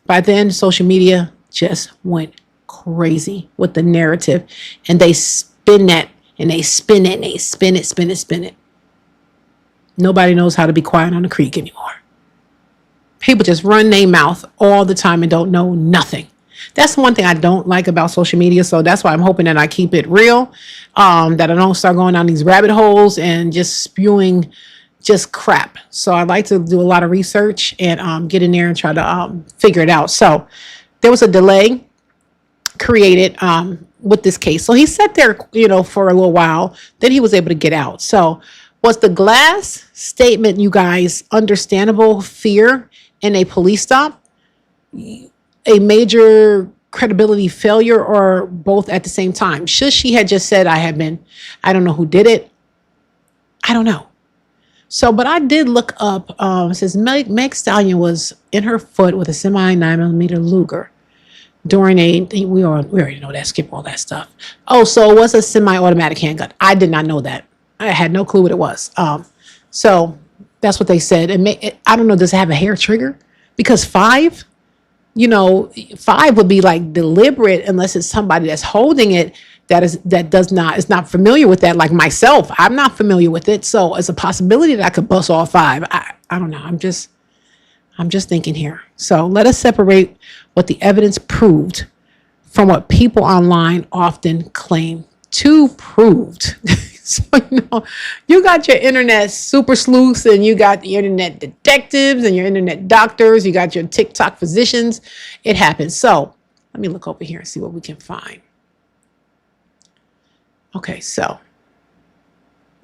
By then, social media just went crazy with the narrative, and they spin that and they spin it and they spin it. Nobody knows how to be quiet on the creek anymore. People just run their mouth all the time and don't know nothing. That's one thing I don't like about social media. So that's why I'm hoping that I keep it real, that I don't start going down these rabbit holes and just spewing just crap. So I like to do a lot of research and get in there and try to figure it out. So there was a delay created with this case. So he sat there, for a little while. Then he was able to get out. So was the glass statement, you guys, understandable fear in a police stop, a major credibility failure, or both at the same time? Should she had just said, I don't know who did it. I don't know. So, but I did look up, it says Meg Stallion was in her foot with a semi-9mm Luger during we already know that, skip all that stuff. Oh, so it was a semi-automatic handgun. I did not know that. I had no clue what it was. So that's what they said. I don't know, does it have a hair trigger? Because 5 would be like deliberate, unless it's somebody that's holding it is not familiar with that, like myself. I'm not familiar with it. So it's a possibility that I could bust all 5. I don't know. I'm just thinking here. So let us separate what the evidence proved from what people online often claim to proved. So, you got your internet super sleuths, and you got the internet detectives and your internet doctors. You got your TikTok physicians. It happens. So let me look over here and see what we can find. Okay, so,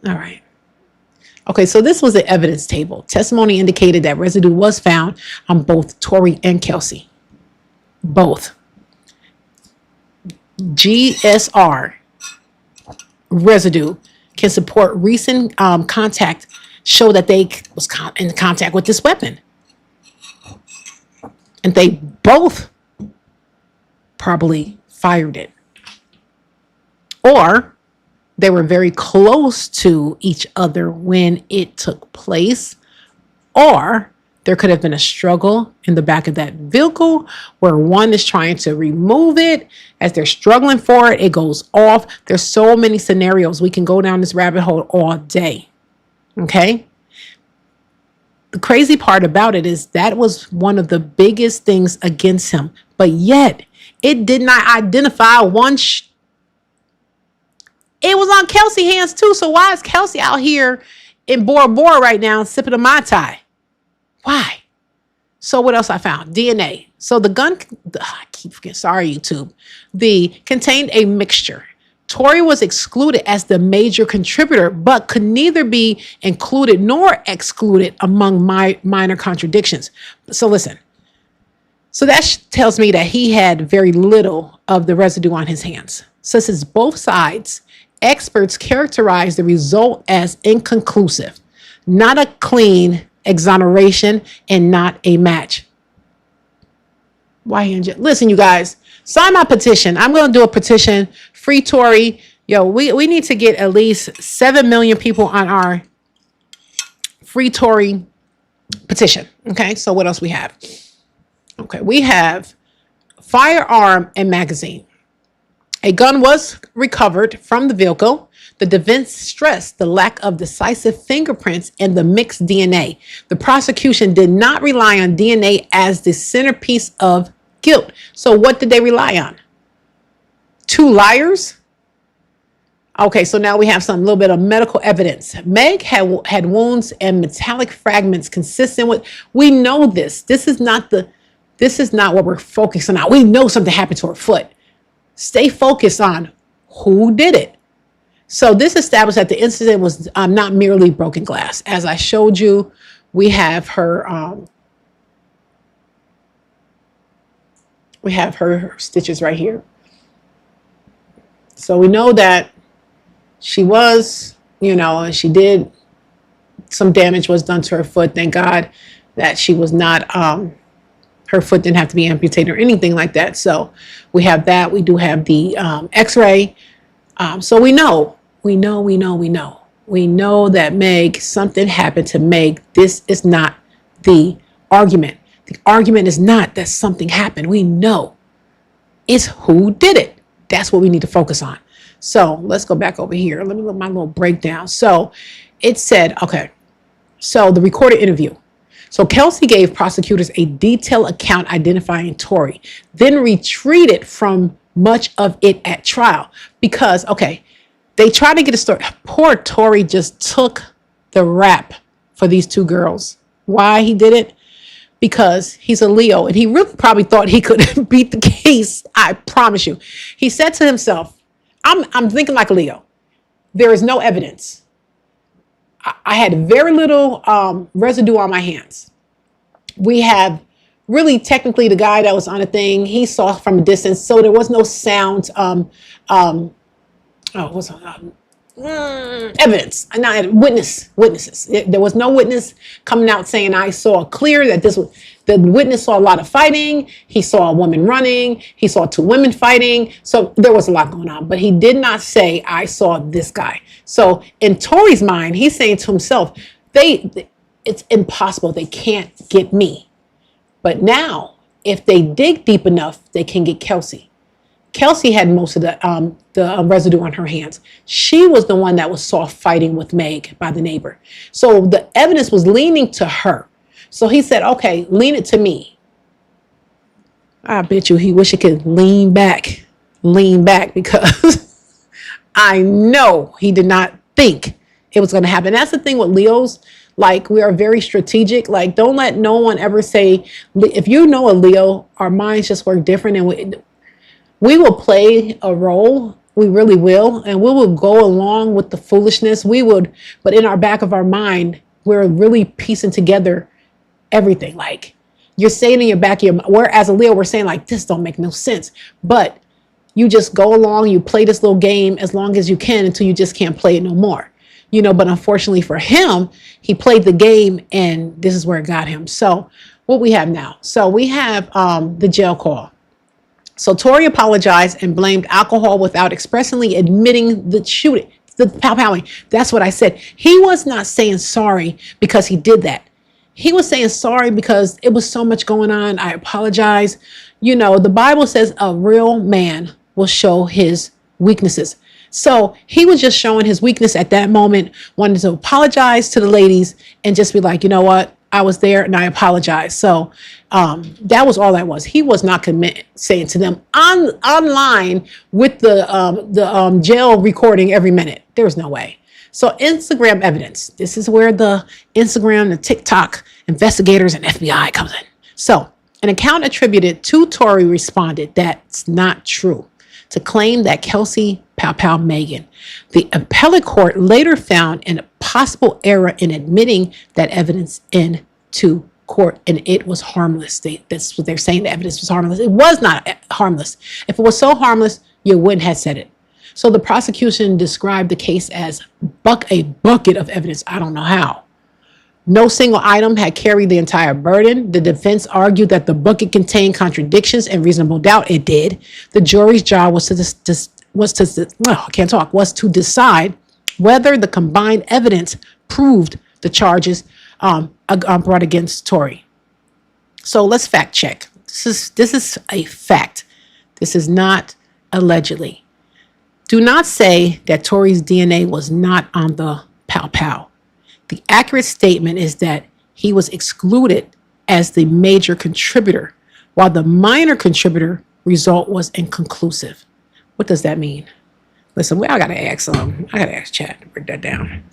all right. Okay, so this was the evidence table. Testimony indicated that residue was found on both Tory and Kelsey. Both. GSR residue can support recent contact show that they was in contact with this weapon. And they both probably fired it. Or they were very close to each other when it took place. Or there could have been a struggle in the back of that vehicle where one is trying to remove it. As they're struggling for it, it goes off. There's so many scenarios. We can go down this rabbit hole all day. Okay? The crazy part about it is that was one of the biggest things against him. But yet, it did not identify one. It was on Kelsey's hands too. So why is Kelsey out here in Bora Bora right now sipping a Mai Tai? Why? So what else I found? DNA. So the gun, I keep forgetting, sorry, YouTube. Contained a mixture. Tory was excluded as the major contributor, but could neither be included nor excluded among minor contradictions. So listen. So that tells me that he had very little of the residue on his hands. Since it's both sides, experts characterize the result as inconclusive, not a clean exoneration, and not a match. Why? Listen, you guys, sign my petition. I'm going to do a petition. Free Tory. Yo, we need to get at least 7 million people on our Free Tory petition. Okay, so what else we have? Okay, we have firearm and magazine. A gun was recovered from the vehicle. The defense stressed the lack of decisive fingerprints and the mixed DNA. The prosecution did not rely on DNA as the centerpiece of guilt. So what did they rely on? 2 liars? Okay, so now we have some little bit of medical evidence. Meg had wounds and metallic fragments consistent with. We know this. This is not what we're focusing on. We know something happened to her foot. Stay focused on who did it. So this established that the incident was not merely broken glass. As I showed you, we have her stitches right here. So we know that she was, she did, some damage was done to her foot. Thank God that she was not, her foot didn't have to be amputated or anything like that. So we have that. We do have the x-ray. So we know that Meg, something happened to Meg. This is not the argument. The argument is not that something happened. We know it's who did it. That's what we need to focus on. So let's go back over here. Let me look at my little breakdown. So it said, okay, so the recorded interview. So Kelsey gave prosecutors a detailed account identifying Tory, then retreated from much of it at trial because, okay, they tried to get a story. Poor Tory just took the rap for these 2 girls. Why he did it? Because he's a Leo and he really probably thought he could beat the case. I promise you. He said to himself, I'm thinking like a Leo. There is no evidence. I had very little residue on my hands. We have really technically the guy that was on the thing, he saw from a distance. So there was no sound. Evidence, not witnesses. There was no witness coming out saying I saw clear that this was. The witness saw a lot of fighting. He saw a woman running. He saw 2 women fighting. So there was a lot going on, but he did not say I saw this guy. So in Tory's mind, he's saying to himself, it's impossible. They can't get me. But now, if they dig deep enough, they can get Kelsey. Kelsey had most of the residue on her hands. She was the one that was saw fighting with Meg by the neighbor. So the evidence was leaning to her. So he said, okay, lean it to me. I bet you he wish he could lean back because I know he did not think it was going to happen. That's the thing with Leos. Like, we are very strategic. Like, don't let no one ever say, if you know a Leo, our minds just work different and we will play a role. We really will. And we will go along with the foolishness. But in our back of our mind, we're really piecing together everything. Like, you're saying in your back of your mind, whereas a Leo, we're saying like, this don't make no sense. But you just go along, you play this little game as long as you can until you just can't play it no more. you know, but unfortunately for him, he played the game and this is where it got him. So what we have now, so we have the jail call. So Tory apologized and blamed alcohol without expressly admitting the shooting, the pow-powing. That's what I said. He was not saying sorry because he did that. He was saying sorry because it was so much going on. I apologize. You know, the Bible says a real man will show his weaknesses. So he was just showing his weakness at that moment, wanted to apologize to the ladies and just be like, you know what? I was there and I apologize. So that was all that was. He was not saying to them online with the jail recording every minute. There was no way. So Instagram evidence. This is where the Instagram, the TikTok investigators and FBI comes in. So an account attributed to Tory responded that's not true to claim that Kelsey pow Megan. The appellate court later found a possible error in admitting that evidence into court, and it was harmless. That's what they're saying. The evidence was harmless. It was not harmless. If it was so harmless, you wouldn't have said it. So the prosecution described the case as a bucket of evidence. I don't know how. No single item had carried the entire burden. The defense argued that the bucket contained contradictions and reasonable doubt. It did. The jury's job was to decide whether the combined evidence proved the charges brought against Tory. So let's fact check. This is a fact. This is not allegedly. Do not say that Tory's DNA was not on the pow. The accurate statement is that he was excluded as the major contributor, while the minor contributor result was inconclusive. What does that mean? Listen, I gotta ask Chad to break that down.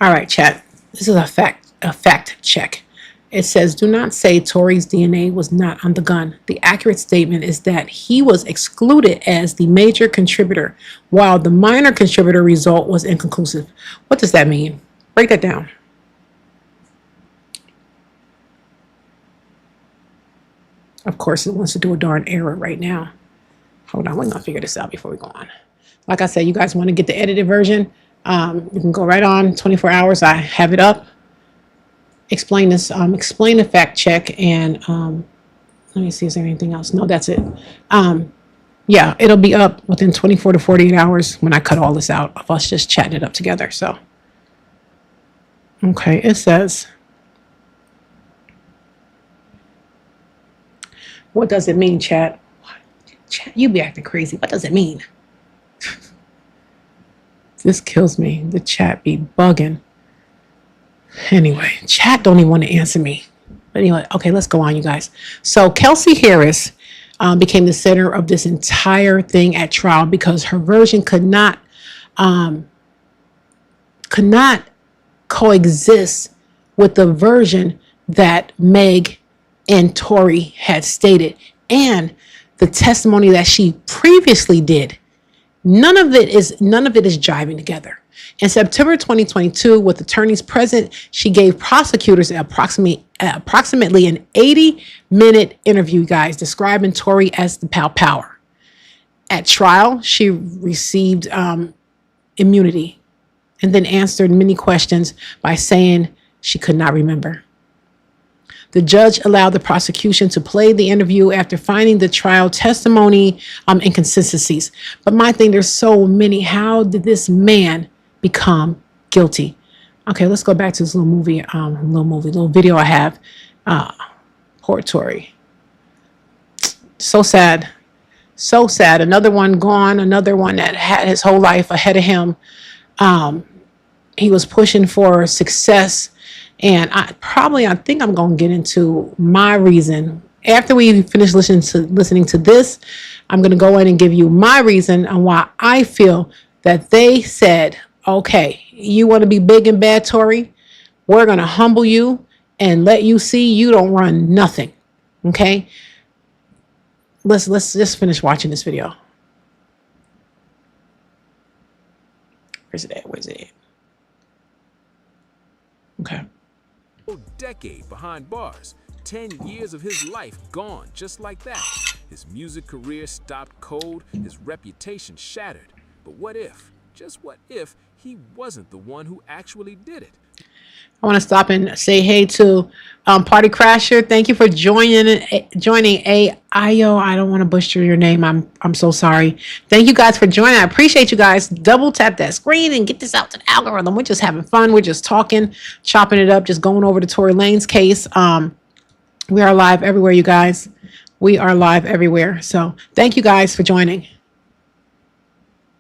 All right, Chad. This is a fact check. It says, do not say Tory's DNA was not on the gun. The accurate statement is that he was excluded as the major contributor, while the minor contributor result was inconclusive. What does that mean? Break that down. Of course, it wants to do a darn error right now. Hold on, we're going to figure this out before we go on. Like I said, you guys want to get the edited version, you can go right on 24 hours. I have it up. Explain this, explain the fact check, and let me see, is there anything else? No, that's it. Yeah, it'll be up within 24 to 48 hours when I cut all this out of us just chatting it up together. So, okay, it says, what does it mean, chat? Chat, you be acting crazy. What does it mean? This kills me. The chat be bugging. Anyway, chat don't even want to answer me. But anyway, okay, let's go on, you guys. So Kelsey Harris became the center of this entire thing at trial because her version could not coexist with the version that Meg and Tory had stated and the testimony that she previously did. None of it is jiving together. In September 2022, with attorneys present, she gave prosecutors approximately an 80-minute interview, guys, describing Tory as the power. At trial, she received immunity and then answered many questions by saying she could not remember. The judge allowed the prosecution to play the interview after finding the trial testimony inconsistencies. But my thing, there's so many. How did this man become guilty? Okay, let's go back to this little video I have. Poor Tory. So sad. So sad. Another one gone. Another one that had his whole life ahead of him. He was pushing for success. And I think I'm going to get into my reason. After we finish listening to this, I'm going to go in and give you my reason on why I feel that they said, okay, you want to be big and bad, Tory? We're going to humble you and let you see you don't run nothing. Okay? Let's just finish watching this video. Where's it at? Okay. Decade behind bars, 10 years of his life gone just like that. His music career stopped cold, his reputation shattered. But what if, just what if, he wasn't the one who actually did it? I want to stop and say hey to Party Crasher. Thank you for joining Ayo. I don't want to butcher your name. I'm so sorry. Thank you guys for joining. I appreciate you guys. Double tap that screen and get this out to the algorithm. We're just having fun. We're just talking, chopping it up, just going over to Tory Lanez case. We are live everywhere, you guys. We are live everywhere. So thank you guys for joining.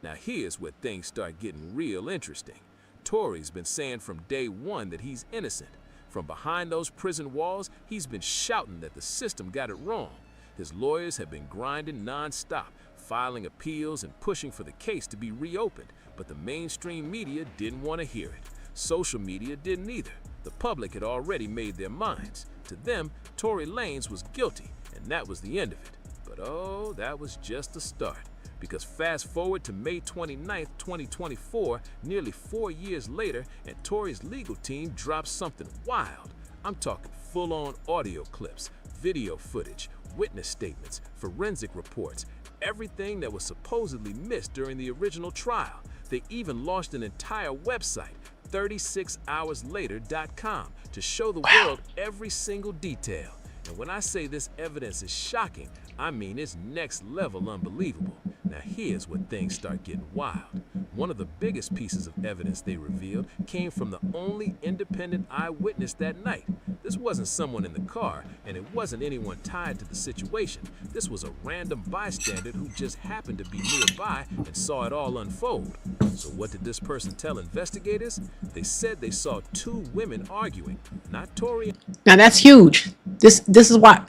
Now here's where things start getting real interesting. Tory's been saying from day one that he's innocent. From behind those prison walls, he's been shouting that the system got it wrong. His lawyers have been grinding non-stop, filing appeals and pushing for the case to be reopened, but the mainstream media didn't want to hear it. Social media didn't either. The public had already made their minds. To them, Tory Lanez was guilty, and that was the end of it. But oh, that was just the start. Because fast forward to May 29th, 2024, nearly 4 years later, and Tory's legal team drops something wild. I'm talking full-on audio clips, video footage, witness statements, forensic reports, everything that was supposedly missed during the original trial. They even launched an entire website, 36hourslater.com, to show the world every single detail. And when I say this evidence is shocking, I mean it's next level unbelievable. Now here's where things start getting wild. One of the biggest pieces of evidence they revealed came from the only independent eyewitness that night. This wasn't someone in the car, and it wasn't anyone tied to the situation. This was a random bystander who just happened to be nearby and saw it all unfold. So what did this person tell investigators? They said they saw two women arguing, not Tory. Now that's huge. This is my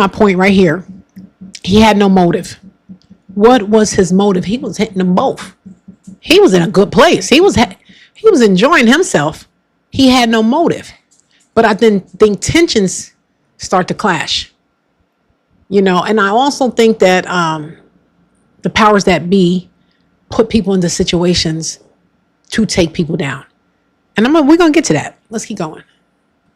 point right here. He had no motive. What was his motive? He was hitting them both. He was in a good place. He was enjoying himself. He had no motive. But I think tensions start to clash. You know, and I also think that the powers that be put people into situations to take people down. And we're going to get to that. Let's keep going.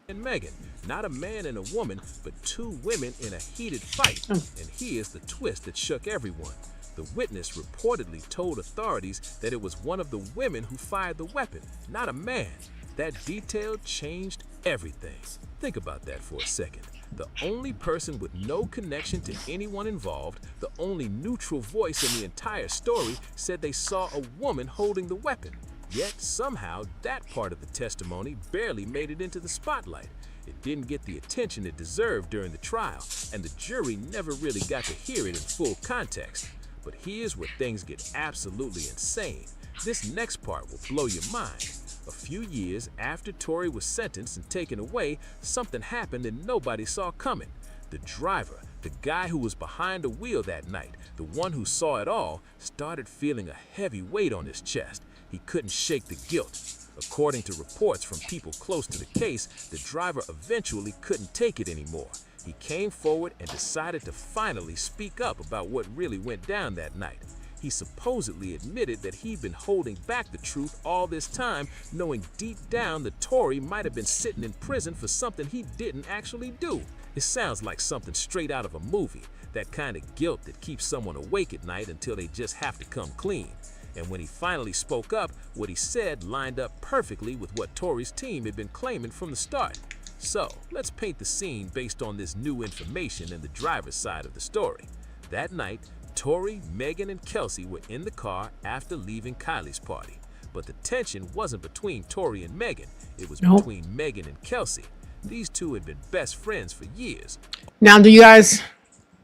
And Megan, not a man and a woman, but two women in a heated fight. And here's the twist that shook everyone. The witness reportedly told authorities that it was one of the women who fired the weapon, not a man. That detail changed everything. Think about that for a second. The only person with no connection to anyone involved, the only neutral voice in the entire story, said they saw a woman holding the weapon. Yet somehow that part of the testimony barely made it into the spotlight. It didn't get the attention it deserved during the trial, and the jury never really got to hear it in full context. But here's where things get absolutely insane. This next part will blow your mind. A few years after Tory was sentenced and taken away, something happened that nobody saw coming. The driver, the guy who was behind the wheel that night, the one who saw it all, started feeling a heavy weight on his chest. He couldn't shake the guilt. According to reports from people close to the case, the driver eventually couldn't take it anymore. He came forward and decided to finally speak up about what really went down that night. He supposedly admitted that he'd been holding back the truth all this time, knowing deep down that Tory might have been sitting in prison for something he didn't actually do. It sounds like something straight out of a movie, that kind of guilt that keeps someone awake at night until they just have to come clean. And when he finally spoke up, what he said lined up perfectly with what Tory's team had been claiming from the start. So, let's paint the scene based on this new information and the driver's side of the story. That night, Tory, Megan, and Kelsey were in the car after leaving Kylie's party. But the tension wasn't between Tory and Megan. It was between Megan and Kelsey. These two had been best friends for years. Now, do you guys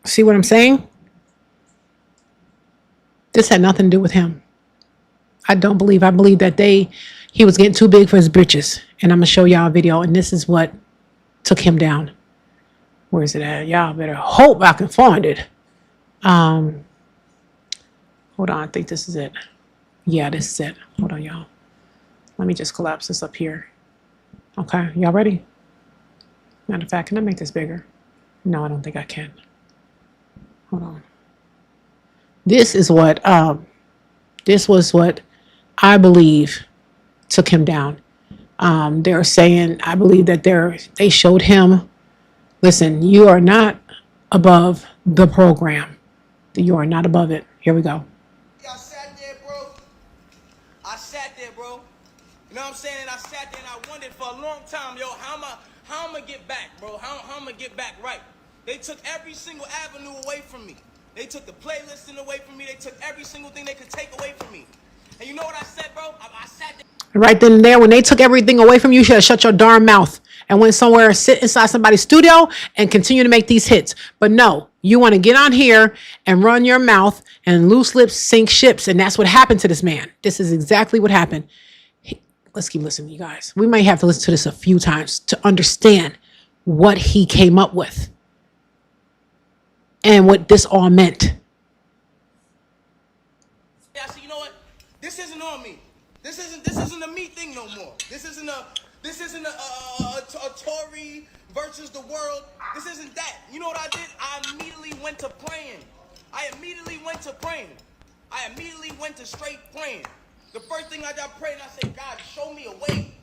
see what I'm saying? This had nothing to do with him. I believe that he was getting too big for his britches. And I'm going to show y'all a video. And this is what took him down. Where is it at? Y'all better hope I can find it. Hold on. I think this is it. Yeah, this is it. Hold on, y'all. Let me just collapse this up here. Okay. Y'all ready? Matter of fact, can I make this bigger? No, I don't think I can. Hold on. This was what I believe took him down. They're saying, I believe that they showed him, listen, you are not above the program. You are not above it. Here we go. I sat there, bro. I sat there, bro. You know what I'm saying? And I sat there and I wondered for a long time, yo, how am I get back, bro? How am I get back right? They took every single avenue away from me. They took the playlisting away from me. They took every single thing they could take away from me. And you know what I said, bro? I sat there. Right then and there, when they took everything away from you, you should have shut your darn mouth and went somewhere, sit inside somebody's studio and continue to make these hits. But no, you want to get on here and run your mouth, and loose lips sink ships. And that's what happened to this man. This is exactly what happened. Let's keep listening, you guys. We might have to listen to this a few times to understand what he came up with and what this all meant. Yeah, I said, you know what? This isn't on me. This isn't a me thing no more. This isn't a Tory versus the world. This isn't that. You know what I did? I immediately went to praying. I immediately went to straight praying. The first thing I prayed, and I said, God, show me a way.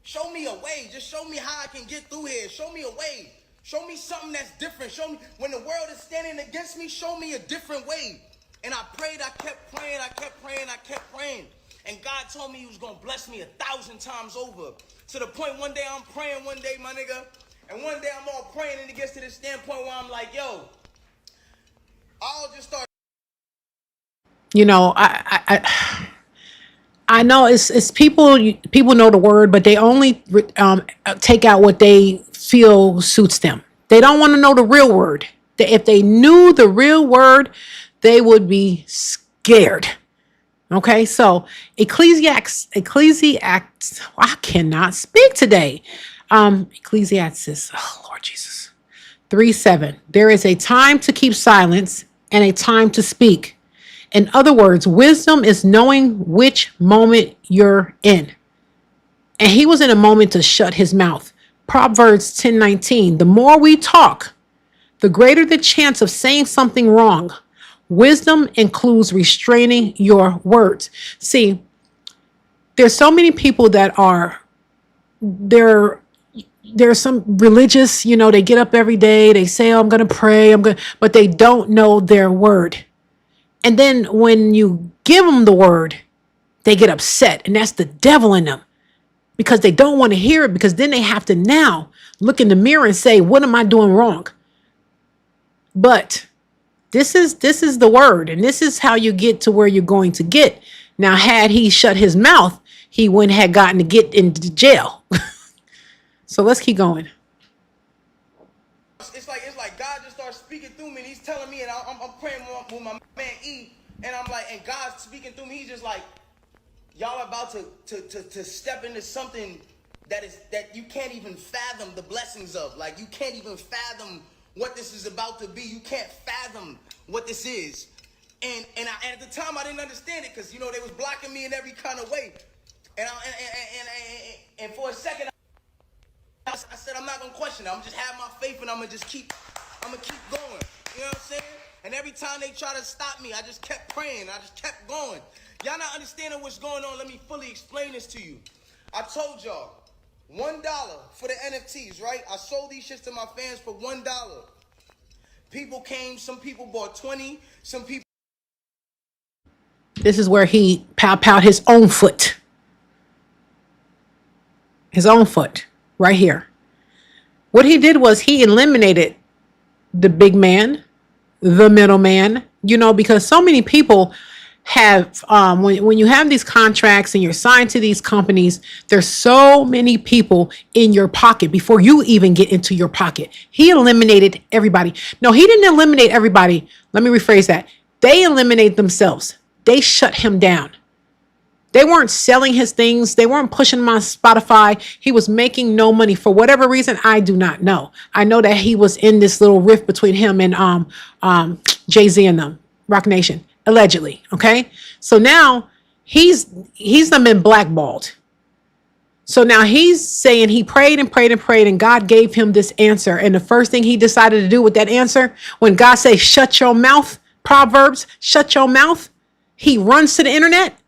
Show me a way. Just show me how I can get through here. Show me a way. Show me something that's different. Show me when the world is standing against me, show me a different way. And I prayed, I kept praying. And God told me he was going to bless me 1,000 times over. To the point one day I'm praying one day, my nigga. And one day I'm all praying and it gets to this standpoint where I'm like, yo, I'll just start. You know, I know it's people know the word, but they only take out what they feel suits them. They don't want to know the real word. If they knew the real word, they would be scared. Okay, so Ecclesiastes, I cannot speak today. Ecclesiastes, oh Lord Jesus, 3:7. There is a time to keep silence and a time to speak. In other words, wisdom is knowing which moment you're in. And he was in a moment to shut his mouth. Proverbs 10:19. The more we talk, the greater the chance of saying something wrong. Wisdom includes restraining your words. See, there's so many people that are, there's some religious, you know, they get up every day, they say, oh, I'm going to pray, but they don't know their word. And then when you give them the word, they get upset. And that's the devil in them, because they don't want to hear it, because then they have to now look in the mirror and say, what am I doing wrong? But this is the word, and this is how you get to where you're going to get. Now, had he shut his mouth, he wouldn't have gotten to get into jail. So let's keep going. It's like God just starts speaking through me, and he's telling me, and I'm praying with my man E, and I'm like, and God's speaking through me. He's just like, y'all are about to step into something that you can't even fathom the blessings of. Like, you can't even fathom what this is about to be. You can't fathom what this is. And at the time I didn't understand it, because, you know, they was blocking me in every kind of way. And for a second I said, I'm not gonna question it. I'm just have my faith, and I'm gonna keep going. You know what I'm saying? And every time they try to stop me, I just kept praying. I just kept going. Y'all not understanding what's going on. Let me fully explain this to you. I told y'all, $1 for the NFTs, right? I sold these shits to my fans for $1. People came, some people bought 20, some people. This is where he powed his own foot. His own foot, right here. What he did was he eliminated the big man, the middleman, you know, because so many people have, when you have these contracts and you're signed to these companies, there's so many people in your pocket before you even get into your pocket. He eliminated everybody. No, he didn't eliminate everybody. Let me rephrase that. They eliminated themselves. They shut him down. They weren't selling his things. They weren't pushing him on Spotify. He was making no money for whatever reason. I do not know. I know that he was in this little rift between him and Jay-Z and them, Rock Nation, allegedly. Okay, so now he's been blackballed. So now he's saying he prayed and prayed and prayed, and God gave him this answer. And the first thing he decided to do with that answer, when God says, "Shut your mouth," Proverbs, shut your mouth, he runs to the internet.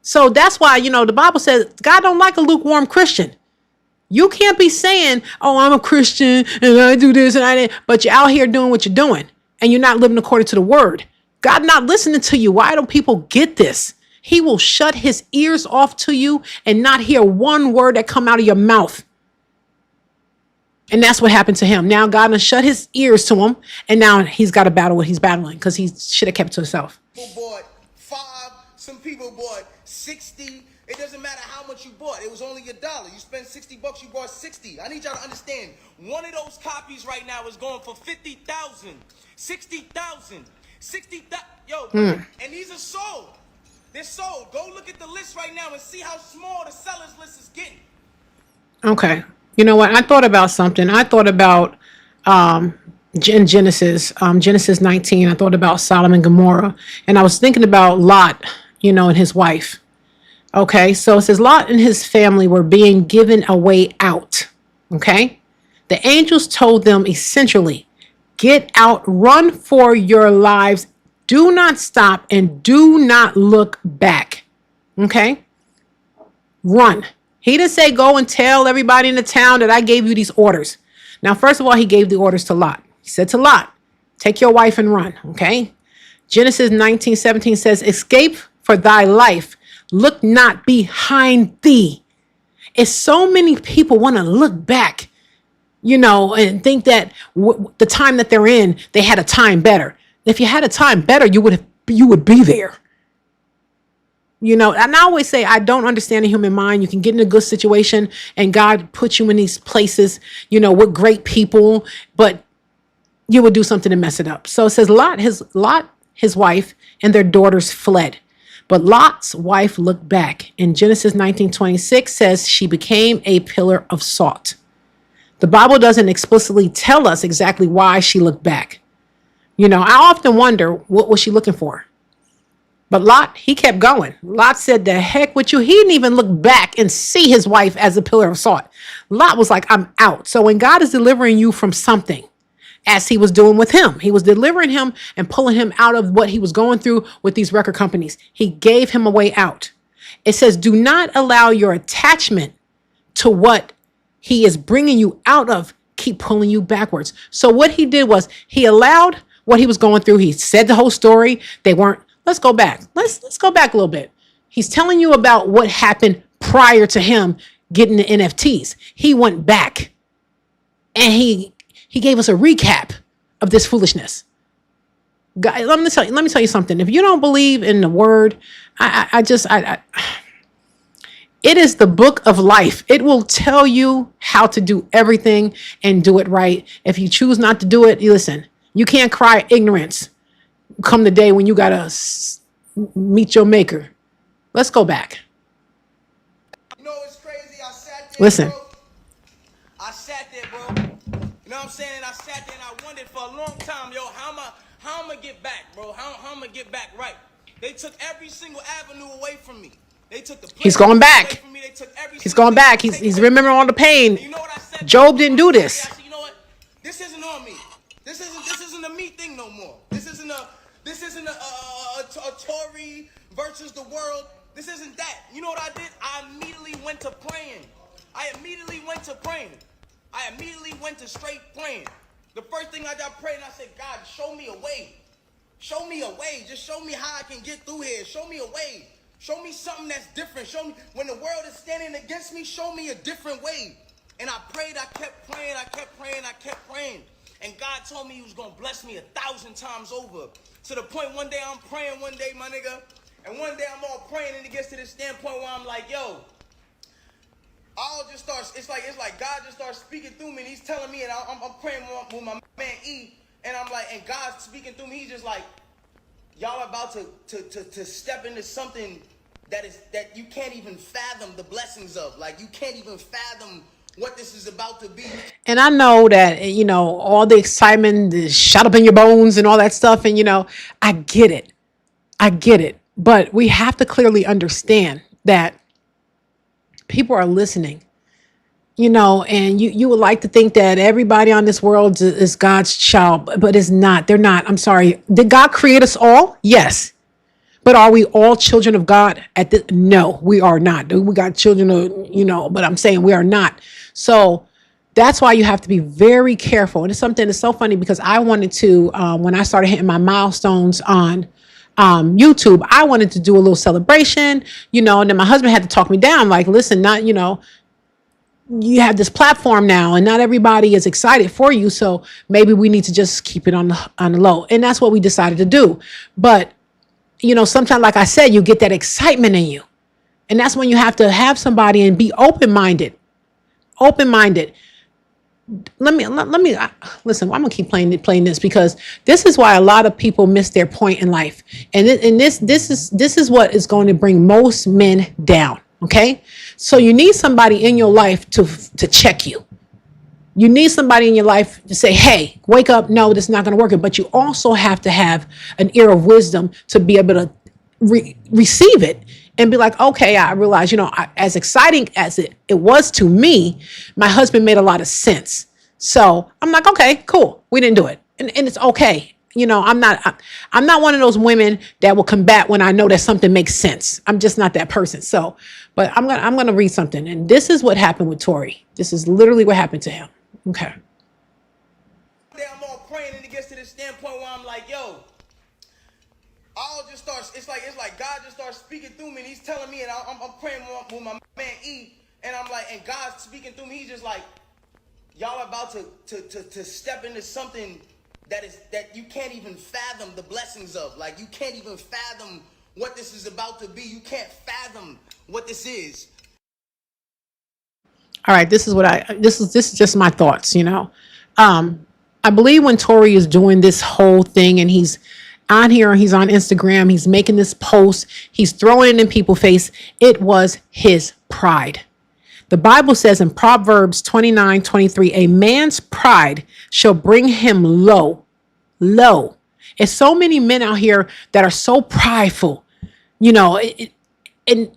So that's why, you know, the Bible says God don't like a lukewarm Christian. You can't be saying, oh, I'm a Christian and I do this and I didn't, but you're out here doing what you're doing and you're not living according to the word. God not listening to you. Why don't people get this? He will shut his ears off to you and not hear one word that come out of your mouth. And that's what happened to him. Now God done shut his ears to him. And now he's got to battle what he's battling because he should have kept it to himself. People bought 5, some people bought 60. It doesn't matter how much you bought. It was only $1. You spent $60, you bought 60. I need y'all to understand. One of those copies right now is going for 50,000, 60,000, 60,000. Yo, and these are sold. They're sold. Go look at the list right now and see how small the sellers list is getting. Okay. You know what? I thought about something. I thought about in Genesis 19. I thought about Sodom and Gomorrah. And I was thinking about Lot, and his wife. Okay, so it says Lot and his family were being given a way out. Okay, the angels told them essentially, get out, run for your lives. Do not stop and do not look back. Okay, run. He didn't say go and tell everybody in the town that I gave you these orders. Now, first of all, he gave the orders to Lot. He said to Lot, take your wife and run. Okay, Genesis 19:17 says, escape for thy life. Look not behind thee. It's so many people want to look back, and think that the time that they're in, they had a time better. If you had a time better, you would be there. And I always say, I don't understand the human mind. You can get in a good situation and God puts you in these places, with great people, but you would do something to mess it up. So it says Lot, his wife, and their daughters fled. But Lot's wife looked back. In Genesis 19:26 says she became a pillar of salt. The Bible doesn't explicitly tell us exactly why she looked back. I often wonder, what was she looking for? But Lot, he kept going. Lot said, the heck with you. He didn't even look back and see his wife as a pillar of salt. Lot was like, I'm out. So when God is delivering you from something, as he was doing with him, he was delivering him and pulling him out of what he was going through with these record companies. He gave him a way out. It says, do not allow your attachment to what he is bringing you out of keep pulling you backwards. So what he did was he allowed what he was going through. He said the whole story. Let's go back. Let's go back a little bit. He's telling you about what happened prior to him getting the NFTs. He went back and he gave us a recap of this foolishness. God, let me tell you something. If you don't believe in the word, it is the book of life. It will tell you how to do everything and do it right. If you choose not to do it, listen, you can't cry ignorance come the day when you got to meet your maker. Let's go back. It's crazy. I sat there, listen. Bro. I sat there, bro. You know what I'm saying? And I sat there and I wondered for a long time, how am I get back, bro? How am I get back right? They took every single avenue away from me. They took the He's going back. They took every He's going back. He's remembering all the pain. You know what I said? Job didn't do this. I said, you know what? This isn't on me. This isn't a me thing no more. This isn't a Tory versus the world. This isn't that. You know what I did? I immediately went to praying. I immediately went to straight praying. The first thing I got praying, I said, God, show me a way. Show me a way. Just show me how I can get through here. Show me a way. Show me something that's different. Show me when the world is standing against me, show me a different way. And I prayed, I kept praying. And God told me he was going to bless me 1,000 times over. To the point one day I'm praying my nigga. And one day I'm all praying and it gets to this standpoint where I'm like, yo, it's like God just starts speaking through me and he's telling me, and I'm praying with my man E, and I'm like, and God's speaking through me, he's just like, y'all are about to step into something that you can't even fathom the blessings of. Like, you can't even fathom what this is about to be. And I know that, all the excitement is shot up in your bones and all that stuff. And, I get it. But we have to clearly understand that people are listening, and you would like to think that everybody on this world is God's child, but it's not. They're not. I'm sorry. Did God create us all? Yes. But are we all children of God? No, we are not. We got children of, but I'm saying we are not. So that's why you have to be very careful. And it's something that's so funny because I wanted to, when I started hitting my milestones on YouTube, I wanted to do a little celebration, and then my husband had to talk me down. Like, listen, you have this platform now and not everybody is excited for you. So maybe we need to just keep it on the low. And that's what we decided to do. But, sometimes, like I said, you get that excitement in you. And that's when you have to have somebody and be open-minded. Let me listen. I'm gonna keep playing this because this is why a lot of people miss their point in life, and this is what is going to bring most men down. Okay, so you need somebody in your life to check you. You need somebody in your life to say, "Hey, wake up! No, this is not going to work." But you also have to have an ear of wisdom to be able to receive it. And be like, okay, I realize, as exciting as it was to me, my husband made a lot of sense. So I'm like, okay, cool. We didn't do it. And it's okay. I'm not one of those women that will combat when I know that something makes sense. I'm just not that person. So, but I'm going to read something. And this is what happened with Tory. This is literally what happened to him. Okay. I'm all praying and it gets to this standpoint where I'm like, yo, I'll just start. It's like God just starts speaking through me, and He's telling me, and I'm praying with my man E, and I'm like, and God's speaking through me. He's just like, y'all are about to step into something that you can't even fathom the blessings of. Like, you can't even fathom what this is about to be. You can't fathom what this is. All right, this is just my thoughts. I believe when Tory is doing this whole thing, and he's on here, he's on Instagram, he's making this post, he's throwing it in people's face. It was his pride. The Bible says in Proverbs 29:23, a man's pride shall bring him low. There's so many men out here that are so prideful, and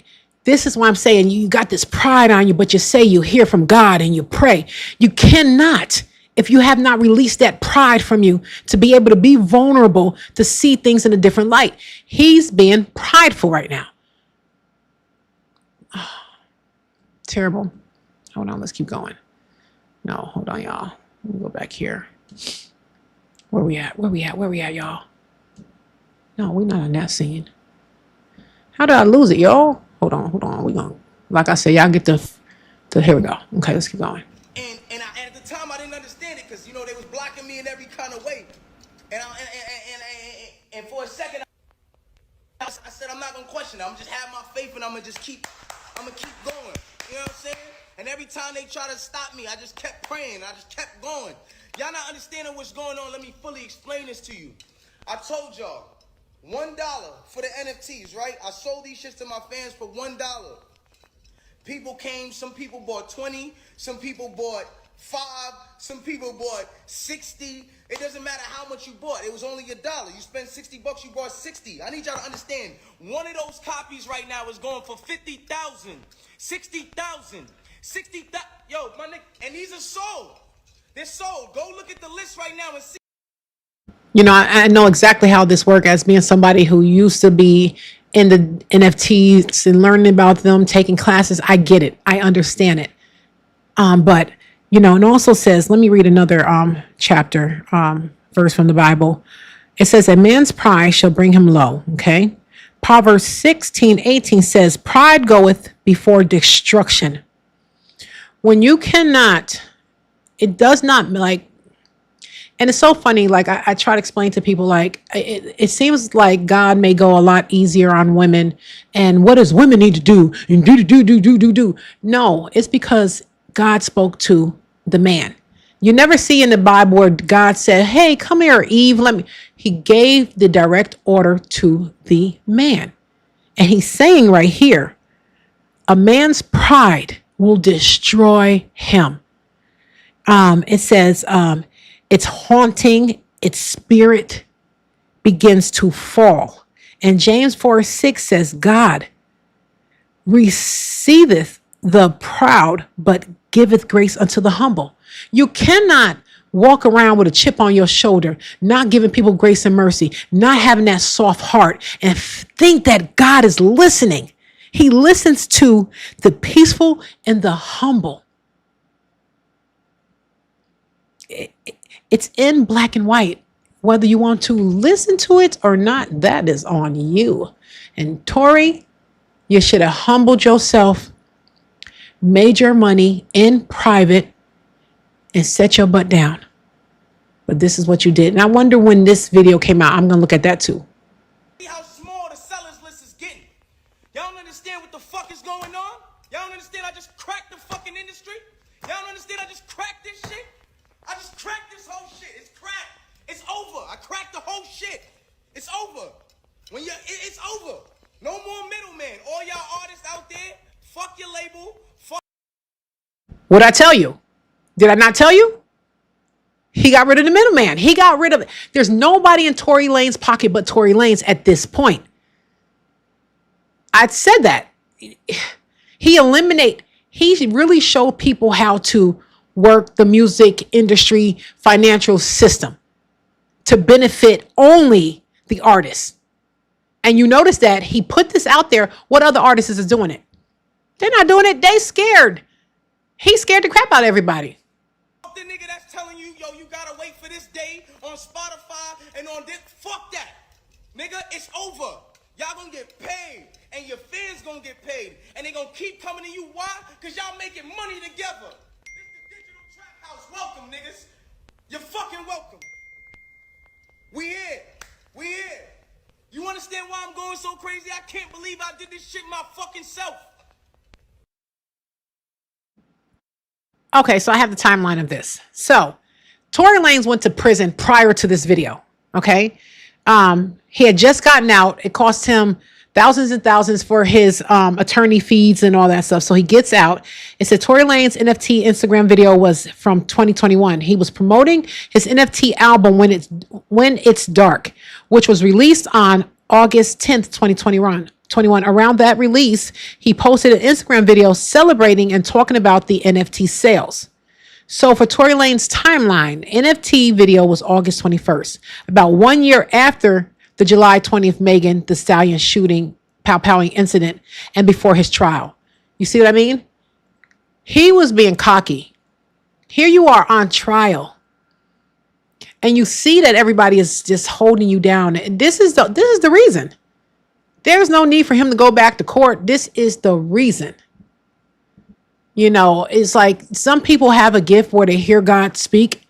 this is why I'm saying you got this pride on you, but you say you hear from God and you pray. You cannot, if you have not released that pride from you to be able to be vulnerable, to see things in a different light. He's being prideful right now. Oh, terrible. Hold on, let's keep going. No, hold on, y'all. Let me go back here. Where we at, y'all? No, we're not on that scene. How did I lose it, y'all? Hold on. We're going to, like I said, y'all get to here we go. Okay, let's keep going. And at the time I didn't understand it because they was blocking me in every kind of way, and for a second I said I'm not gonna question it. I'm just have my faith and I'm gonna keep going. You know what I'm saying? And every time they try to stop me, I just kept praying. I just kept going. Y'all not understanding what's going on. Let me fully explain this to you. I told y'all $1 for the NFTs, right? I sold these shits to my fans for $1. People came, some people bought 20, some people bought 5, some people bought 60. It doesn't matter how much you bought. It was only $1. You spent $60, you bought 60. I need y'all to understand. One of those copies right now is going for 50,000, 60,000, 60,000. Yo, my nigga, and these are sold. They're sold. Go look at the list right now and see. I know exactly how this works as being somebody who used to be in the NFTs and learning about them, taking classes. I get it. I understand it. But, it also says, let me read another chapter, verse from the Bible. It says, a man's pride shall bring him low. Okay. Proverbs 16:18 says, pride goeth before destruction. When you cannot, it does not and it's so funny. Like I try to explain to people, like it seems like God may go a lot easier on women. And what does women need to do? And do. No, it's because God spoke to the man. You never see in the Bible where God said, hey, come here, Eve. He gave the direct order to the man. And he's saying right here, a man's pride will destroy him. It says, its haunting, its spirit begins to fall. And James 4:6 says, God receiveth the proud, but giveth grace unto the humble. You cannot walk around with a chip on your shoulder, not giving people grace and mercy, not having that soft heart, and think that God is listening. He listens to the peaceful and the humble. it's in black and white. Whether you want to listen to it or not, that is on you. And Tory, you should have humbled yourself, made your money in private, and set your butt down. But this is what you did. And I wonder when this video came out, I'm going to look at that too. See how small the sellers list is getting. Y'all don't understand what the fuck is going on? Y'all don't understand I just cracked the fucking industry? Y'all don't understand I just cracked this shit? I just cracked this whole shit. It's cracked. It's over. I cracked the whole shit. It's over. It's over. No more middleman. All y'all artists out there, fuck your label. Fuck. What'd I tell you? Did I not tell you? He got rid of the middleman. He got rid of it. There's nobody in Tory Lanez's pocket but Tory Lanez at this point. I said that. He really showed people how to work the music industry financial system to benefit only the artists. And you notice that he put this out there. What other artists is doing it? They're not doing it. They scared. He's scared the crap out of everybody. The nigga that's telling you, yo, you gotta wait for this day on Spotify and on this. Fuck that. Nigga, it's over. Y'all gonna get paid. And your fans gonna get paid. And they gonna keep coming to you. Why? Because y'all making money together. This the digital trap house. Welcome, niggas. You're fucking welcome. We here. We here. You understand why I'm going so crazy? I can't believe I did this shit my fucking self. Okay, so I have the timeline of this. So Tory Lanez went to prison prior to this video. Okay. He had just gotten out. It cost him thousands and thousands for his attorney fees and all that stuff. So he gets out. It said Tory Lanez NFT Instagram video was from 2021. He was promoting his NFT album When It's Dark, which was released on August 10th, 2021. Around that release, he posted an Instagram video celebrating and talking about the NFT sales. So for Tory Lanez's timeline, NFT video was August 21st, about 1 year after the July 20th Megan Thee Stallion shooting, pow-powing incident, and before his trial. You see what I mean? He was being cocky. Here you are on trial, and you see that everybody is just holding you down. And this is the reason. There's no need for him to go back to court. This is the reason. You know, it's like some people have a gift where they hear God speak,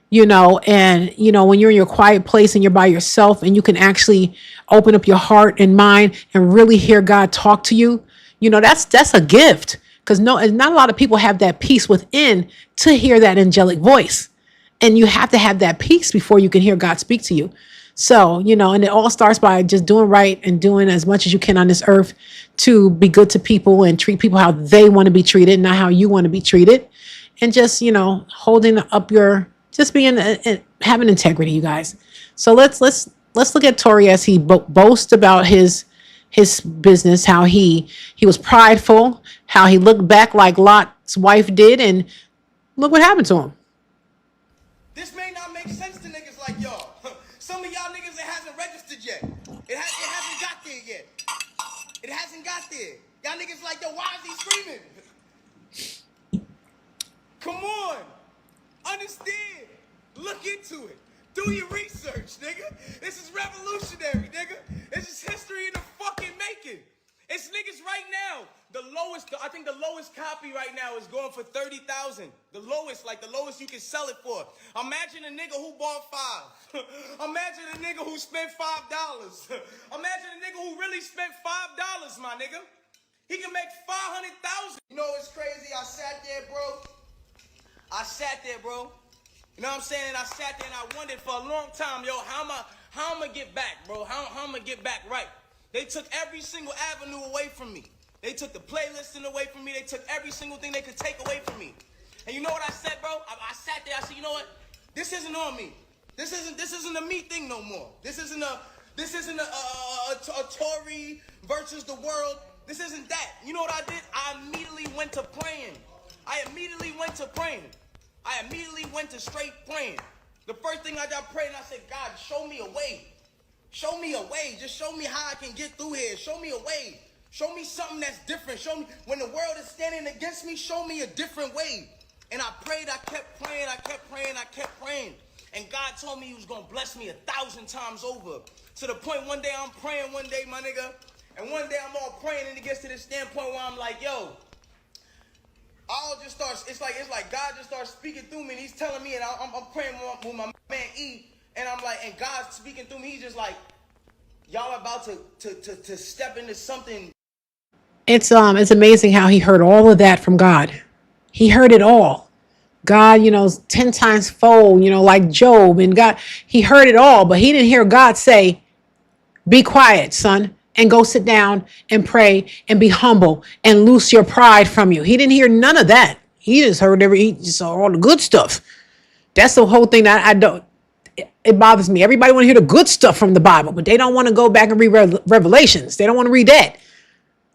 you know, and, you know, when you're in your quiet place and you're by yourself and you can actually open up your heart and mind and really hear God talk to you, you know, that's a gift, because not a lot of people have that peace within to hear that angelic voice. And you have to have that peace before you can hear God speak to you. So, you know, and it all starts by just doing right and doing as much as you can on this earth to be good to people and treat people how they want to be treated, not how you want to be treated. And just, you know, holding up just being, having integrity, you guys. So let's look at Tory as he boasts about his business, how he was prideful, how he looked back like Lot's wife did, and look what happened to him. This may not make sense to niggas like y'all. Some of y'all niggas, it hasn't registered yet. It hasn't got there yet. It hasn't got there. Y'all niggas like, yo, why is he screaming? Come on. Understand. Look into it. Do your research, nigga. This is revolutionary, nigga. This is history in the fucking making. It's niggas right now. I think the lowest copy right now is going for 30,000. The lowest you can sell it for. Imagine a nigga who bought 5. Imagine a nigga who spent $5. Imagine a nigga who really spent $5, my nigga. He can make 500,000. You know what's crazy? I sat there, bro. You know what I'm saying? And I sat there and I wondered for a long time, yo, how am I gonna get back, bro? How am I gonna get back right? They took every single avenue away from me. They took the playlisting away from me. They took every single thing they could take away from me. And you know what I said, bro? I sat there. I said, you know what? This isn't on me. This isn't a me thing no more. This isn't a Tory versus the world. This isn't that. You know what I did? I immediately went to praying. I immediately went to straight praying. The first thing I prayed, and I said, God, show me a way. Show me a way. Just show me how I can get through here. Show me a way. Show me something that's different. Show me when the world is standing against me, show me a different way. And I prayed, I kept praying, I kept praying, I kept praying. And God told me he was going to bless me 1,000 times over. To the point one day I'm praying one day, my nigga. And one day I'm all praying and it gets to this standpoint where I'm like, yo, I'll just start, it's like God just starts speaking through me and he's telling me, and I'm praying with my man E, and I'm like, and God's speaking through me, he's just like, y'all are about to step into something. It's amazing how he heard all of that from God. He heard it all. God, 10 times fold, like Job, and God, he heard it all, but he didn't hear God say, be quiet, son, and go sit down and pray and be humble and loose your pride from you. He didn't hear none of that. He just heard he just saw all the good stuff. That's the whole thing that I don't, it bothers me. Everybody want to hear the good stuff from the Bible, but they don't want to go back and read Revelations. They don't want to read that.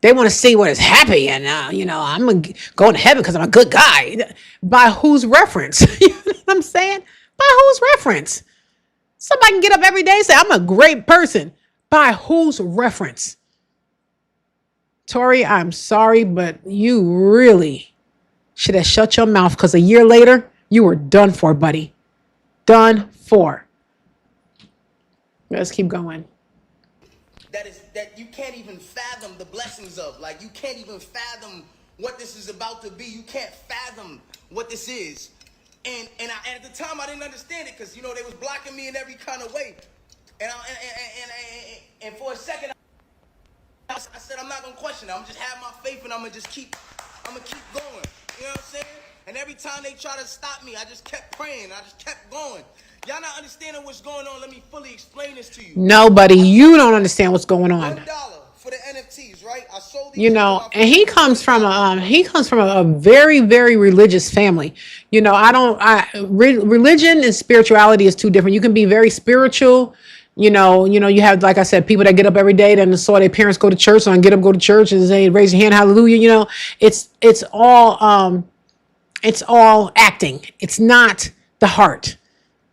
They want to see what is happy, and I'm going to go to heaven because I'm a good guy. By whose reference? You know what I'm saying? By whose reference? Somebody can get up every day and say, I'm a great person. By whose reference? Tory, I'm sorry, but you really should have shut your mouth, because a year later, you were done for, buddy. Done for. Let's keep going. That you can't even fathom the blessings of. Like, you can't even fathom what this is about to be. You can't fathom what this is. And at the time I didn't understand it, because they was blocking me in every kind of way. And for a second I said, I'm not gonna question it. I'm just have my faith, and I'm gonna keep going. You know what I'm saying? And every time they try to stop me, I just kept praying. I just kept going. Y'all not understanding what's going on. Let me fully explain this to you. Nobody, you don't understand what's going on. $1 for the NFTs, right? I sold these. And he comes from a very, very religious family. Religion and spirituality is two different. You can be very spiritual. You have, like I said, people that get up every day and saw their parents go to church, so I get up, go to church and say, raise your hand, hallelujah. It's all acting. It's not the heart.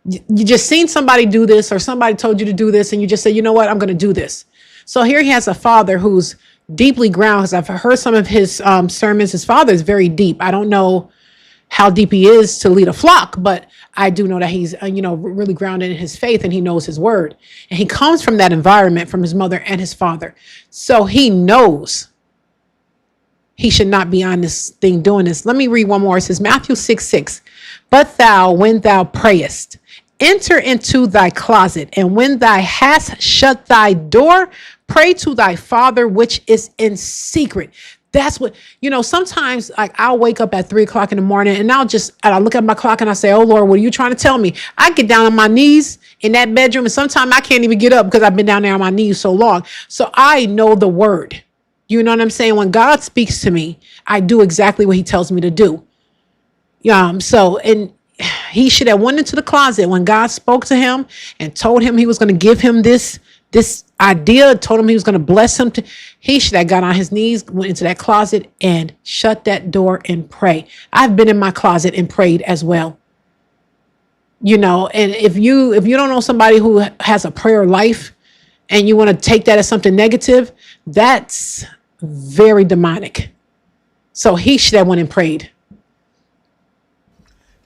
You just seen somebody do this, or somebody told you to do this, and you just say, you know what, I'm going to do this. So here he has a father who's deeply grounded. I've heard some of his sermons. His father is very deep. I don't know how deep he is to lead a flock, but I do know that he's, really grounded in his faith, and he knows his word. And he comes from that environment, from his mother and his father. So he knows he should not be on this thing doing this. Let me read one more. It says, Matthew 6:6. But thou, when thou prayest, enter into thy closet, and when thou hast shut thy door, pray to thy Father which is in secret. That's what, sometimes I'll wake up at 3:00 in the morning, and I look at my clock and I say, oh Lord, what are you trying to tell me? I get down on my knees in that bedroom, and sometimes I can't even get up because I've been down there on my knees so long. So I know the word. You know what I'm saying? When God speaks to me, I do exactly what he tells me to do. And he should have went into the closet when God spoke to him and told him he was going to give him this idea, told him he was going to bless him. He should have got on his knees, went into that closet and shut that door and pray. I've been in my closet and prayed as well. And if you don't know somebody who has a prayer life and you want to take that as something negative, that's very demonic. So he should have went and prayed.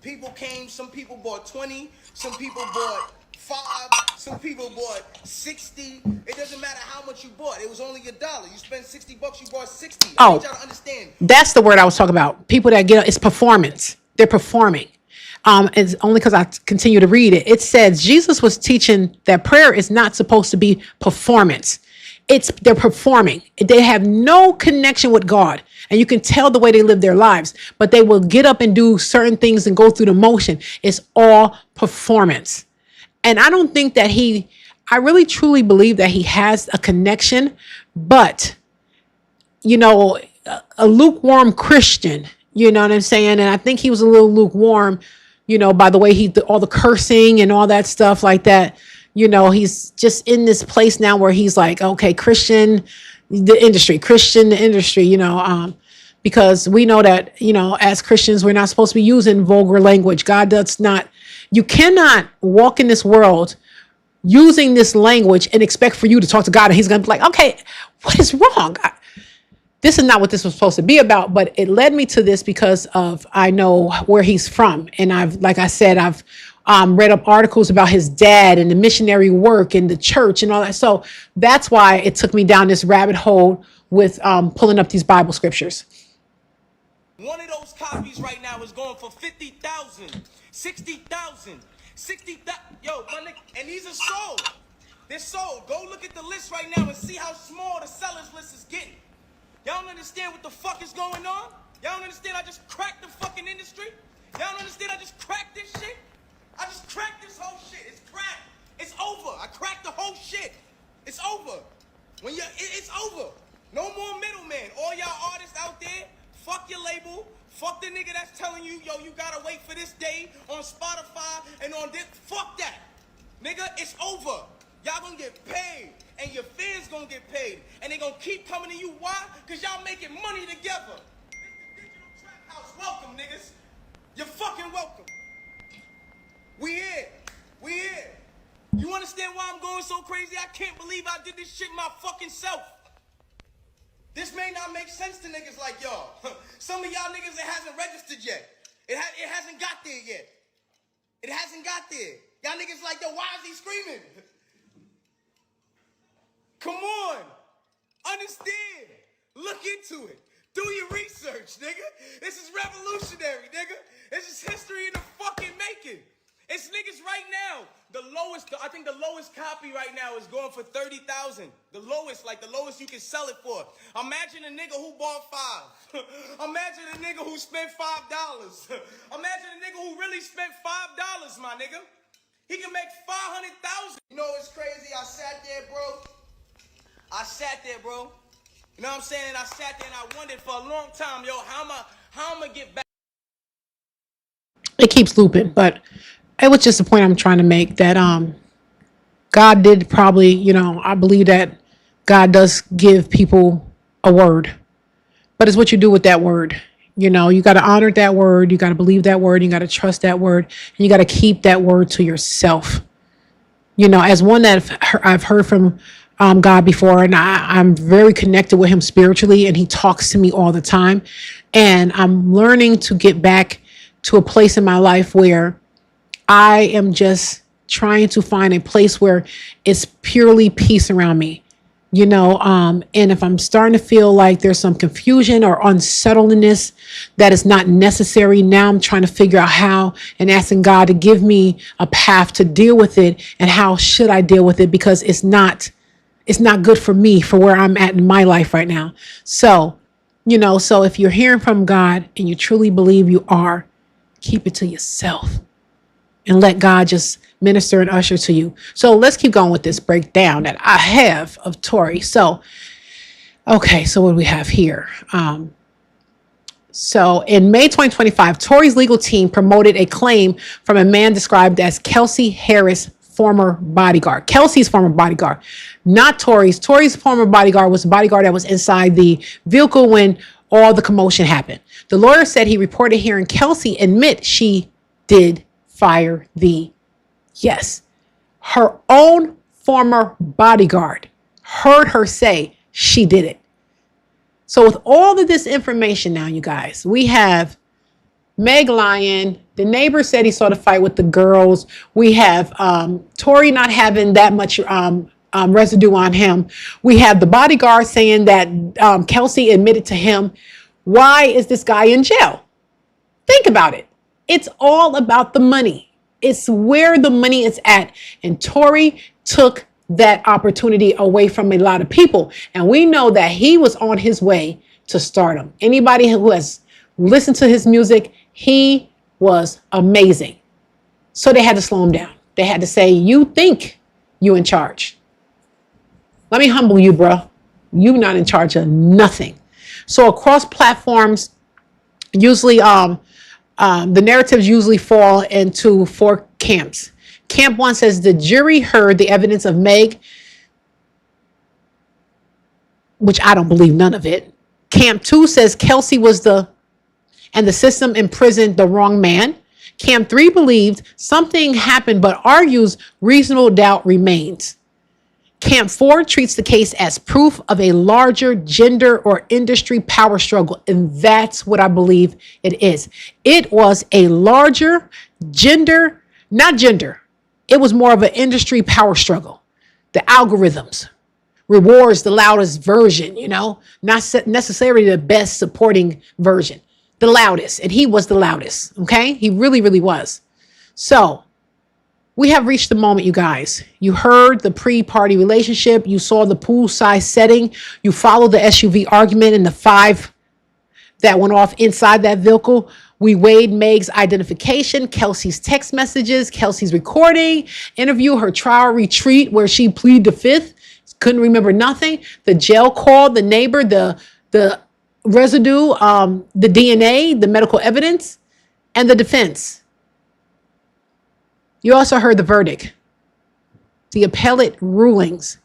People came, some people bought 20, some people bought 5, some people bought 60. It doesn't matter how much you bought. It was only $1. You spent $60, you bought 60. I need y'all to understand. That's the word I was talking about. People that get, it's performance. They're performing. It's only because I continue to read it. It says Jesus was teaching that prayer is not supposed to be performance. They're performing. They have no connection with God. And you can tell the way they live their lives, but they will get up and do certain things and go through the motion. It's all performance. And I don't think that I really truly believe that he has a connection, but, a lukewarm Christian, you know what I'm saying? And I think he was a little lukewarm, by the way all the cursing and all that stuff like that. He's just in this place now where he's like, okay, Christian, the industry, because we know that, as Christians, we're not supposed to be using vulgar language. God does not, you cannot walk in this world using this language and expect for you to talk to God. And he's going to be like, okay, what is wrong? this is not what this was supposed to be about, but it led me to this because of, I know where he's from. And like I said, I've read up articles about his dad and the missionary work and the church and all that. So that's why it took me down this rabbit hole with pulling up these Bible scriptures. One of those copies right now is going for 50,000, 60,000, 60,000. Yo, my nigga, and these are sold. They're sold. Go look at the list right now and see how small the sellers list is getting. Y'all don't understand what the fuck is going on? Y'all don't understand I just cracked the fucking industry? Y'all don't understand I just cracked this shit? I just cracked this whole shit. It's cracked. It's over. I cracked the whole shit. It's over. It's over. No more middleman. All y'all artists out there, fuck your label. Fuck the nigga that's telling you, yo, you gotta wait for this day on Spotify and on this. Fuck that. Nigga, it's over. Y'all gonna get paid. And your fans gonna get paid. And they gonna keep coming to you. Why? Because y'all making money together. It's the digital trap house. Welcome, niggas. You're fucking welcome. We here. We here. You understand why I'm going so crazy? I can't believe I did this shit my fucking self. This may not make sense to niggas like y'all. Some of y'all niggas, it hasn't registered yet. It hasn't got there yet. It hasn't got there. Y'all niggas like, yo, why is he screaming? Come on. Understand. Look into it. Do your research, nigga. This is revolutionary, nigga. This is history in the fucking making. It's niggas right now. I think the lowest copy right now is going for 30,000. The lowest you can sell it for. Imagine a nigga who bought 5. Imagine a nigga who spent $5. Imagine a nigga who really spent $5, my nigga. He can make 500,000. You know what's crazy? I sat there, bro. You know what I'm saying? I sat there and I wondered for a long time, yo, how am I get back? It keeps looping, but it was just the point I'm trying to make that God did probably, I believe that God does give people a word, but it's what you do with that word. You got to honor that word. You got to believe that word. You got to trust that word, and you got to keep that word to yourself. As one that I've heard from God before, and I'm very connected with him spiritually, and he talks to me all the time. And I'm learning to get back to a place in my life where I am just trying to find a place where it's purely peace around me, and if I'm starting to feel like there's some confusion or unsettledness that is not necessary, now I'm trying to figure out how and asking God to give me a path to deal with it, and how should I deal with it, because it's not good for me, for where I'm at in my life right now. So, so if you're hearing from God and you truly believe you are, keep it to yourself and let God just minister and usher to you. So let's keep going with this breakdown that I have of Tory. So, okay, so what do we have here? So in May 2025, Tory's legal team promoted a claim from a man described as Kelsey Harris' former bodyguard. Kelsey's former bodyguard, not Tory's. Tory's former bodyguard was the bodyguard that was inside the vehicle when all the commotion happened. The lawyer said he reported hearing Kelsey admit she did fire her own former bodyguard heard her say she did it. So with all of this information now, you guys, we have Meg lying. The neighbor said he saw the fight with the girls. We have Tory not having that much residue on him. We have the bodyguard saying that Kelsey admitted to him. Why is this guy in jail? Think about it. It's all about the money. It's where the money is at. And Tory took that opportunity away from a lot of people. And we know that he was on his way to stardom. Anybody who has listened to his music, he was amazing. So they had to slow him down. They had to say, you think you in charge. Let me humble you, bro. You not in charge of nothing. So across platforms, usually the narratives usually fall into 4 camps. Camp 1 says the jury heard the evidence of Meg, which I don't believe none of it. Camp 2 says Kelsey was the system imprisoned the wrong man. Camp 3 believed something happened, but argues reasonable doubt remains. Camp 4 treats the case as proof of a larger gender or industry power struggle. And that's what I believe it is. It was a larger gender, not gender. It was more of an industry power struggle. The algorithms rewards the loudest version, not necessarily the best supporting version, the loudest. And he was the loudest. Okay. He really, really was. So we have reached the moment, you guys. You heard the pre-party relationship. You saw the poolside setting. You followed the SUV argument and the 5 that went off inside that vehicle. We weighed Meg's identification, Kelsey's text messages, Kelsey's recording, interview, her trial retreat where she pleaded the 5th, couldn't remember nothing. The jail call, the neighbor, the residue, the DNA, the medical evidence, and the defense. You also heard the verdict, the appellate rulings,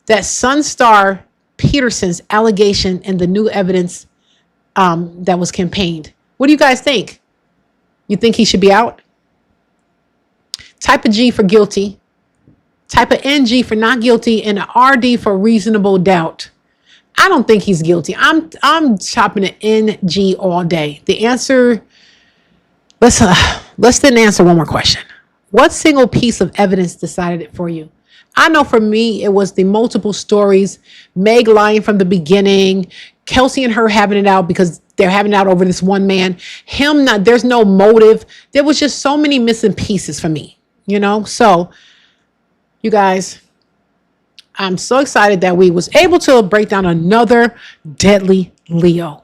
that Sunstar Peterson's allegation and the new evidence that was campaigned. What do you guys think? You think he should be out? Type a G for guilty, type a NG for not guilty, and an RD for reasonable doubt. I don't think he's guilty. I'm chopping an NG all day. The answer. Let's then answer one more question. What single piece of evidence decided it for you? I know for me, it was the multiple stories, Meg lying from the beginning, Kelsey and her having it out because they're having it out over this one man, him not, there's no motive. There was just so many missing pieces for me, So you guys, I'm so excited that we was able to break down another deadly Leo.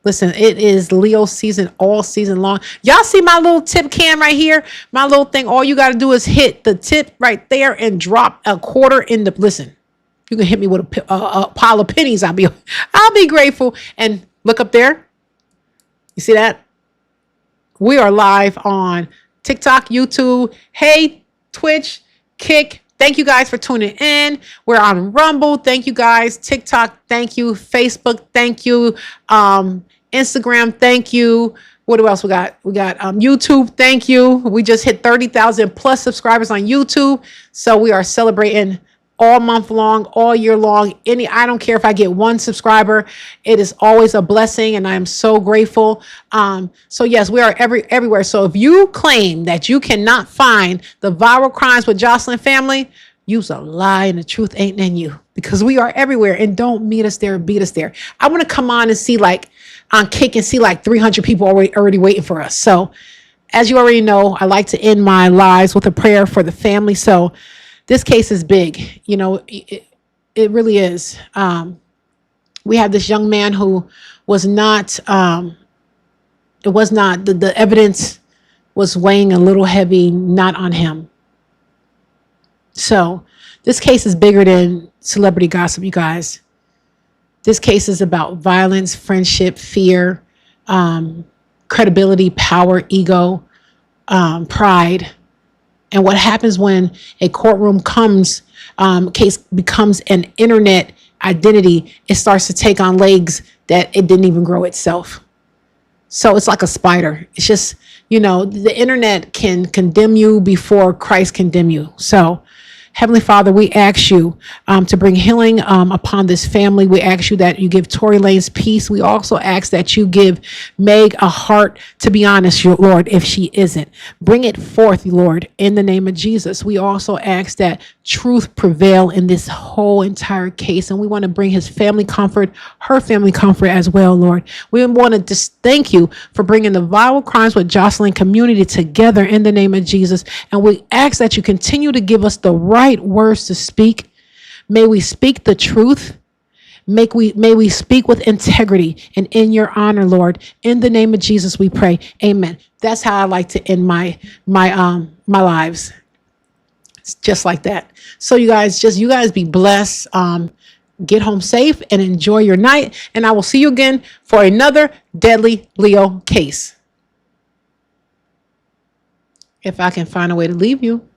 Listen, it is Leo season all season long. Y'all see my little tip cam right here? My little thing. All you got to do is hit the tip right there and drop a quarter in the, listen, you can hit me with a pile of pennies. I'll be grateful. And look up there. You see that? We are live on TikTok, YouTube, hey, Twitch, Kick. Thank you guys for tuning in. We're on Rumble. Thank you guys. TikTok. Thank you. Facebook. Thank you. Instagram. Thank you. What else we got? We got YouTube. Thank you. We just hit 30,000 plus subscribers on YouTube. So we are celebrating all month long, all year long. I don't care if I get 1 subscriber. It is always a blessing, and I am so grateful. So yes, we are everywhere. So if you claim that you cannot find the Viral Crimes with Jocelyn family, you's a lie, and the truth ain't in you, because we are everywhere. And don't meet us there, beat us there. I want to come on and see on Kick and see 300 people already waiting for us. So as you already know, I like to end my lives with a prayer for the family. So this case is big. It really is. We have this young man who was not, the evidence was weighing a little heavy, not on him. So this case is bigger than celebrity gossip, you guys. This case is about violence, friendship, fear, credibility, power, ego, pride. And what happens when a courtroom case becomes an internet identity, it starts to take on legs that it didn't even grow itself. So it's like a spider. It's just, the internet can condemn you before Christ condemn you. So Heavenly Father, we ask you to bring healing upon this family. We ask you that you give Tory Lanez peace. We also ask that you give Meg a heart to be honest, Lord, if she isn't. Bring it forth, Lord, in the name of Jesus. We also ask that truth prevail in this whole entire case. And we want to bring his family comfort, her family comfort as well, Lord. We want to just thank you for bringing the Viral Crimes with Jocelyn community together in the name of Jesus. And we ask that you continue to give us the right words to speak. May we speak the truth. May we speak with integrity and in your honor, Lord. In the name of Jesus, we pray. Amen. That's how I like to end my lives. It's just like that. So you guys be blessed. Get home safe and enjoy your night. And I will see you again for another deadly Leo case. If I can find a way to leave you.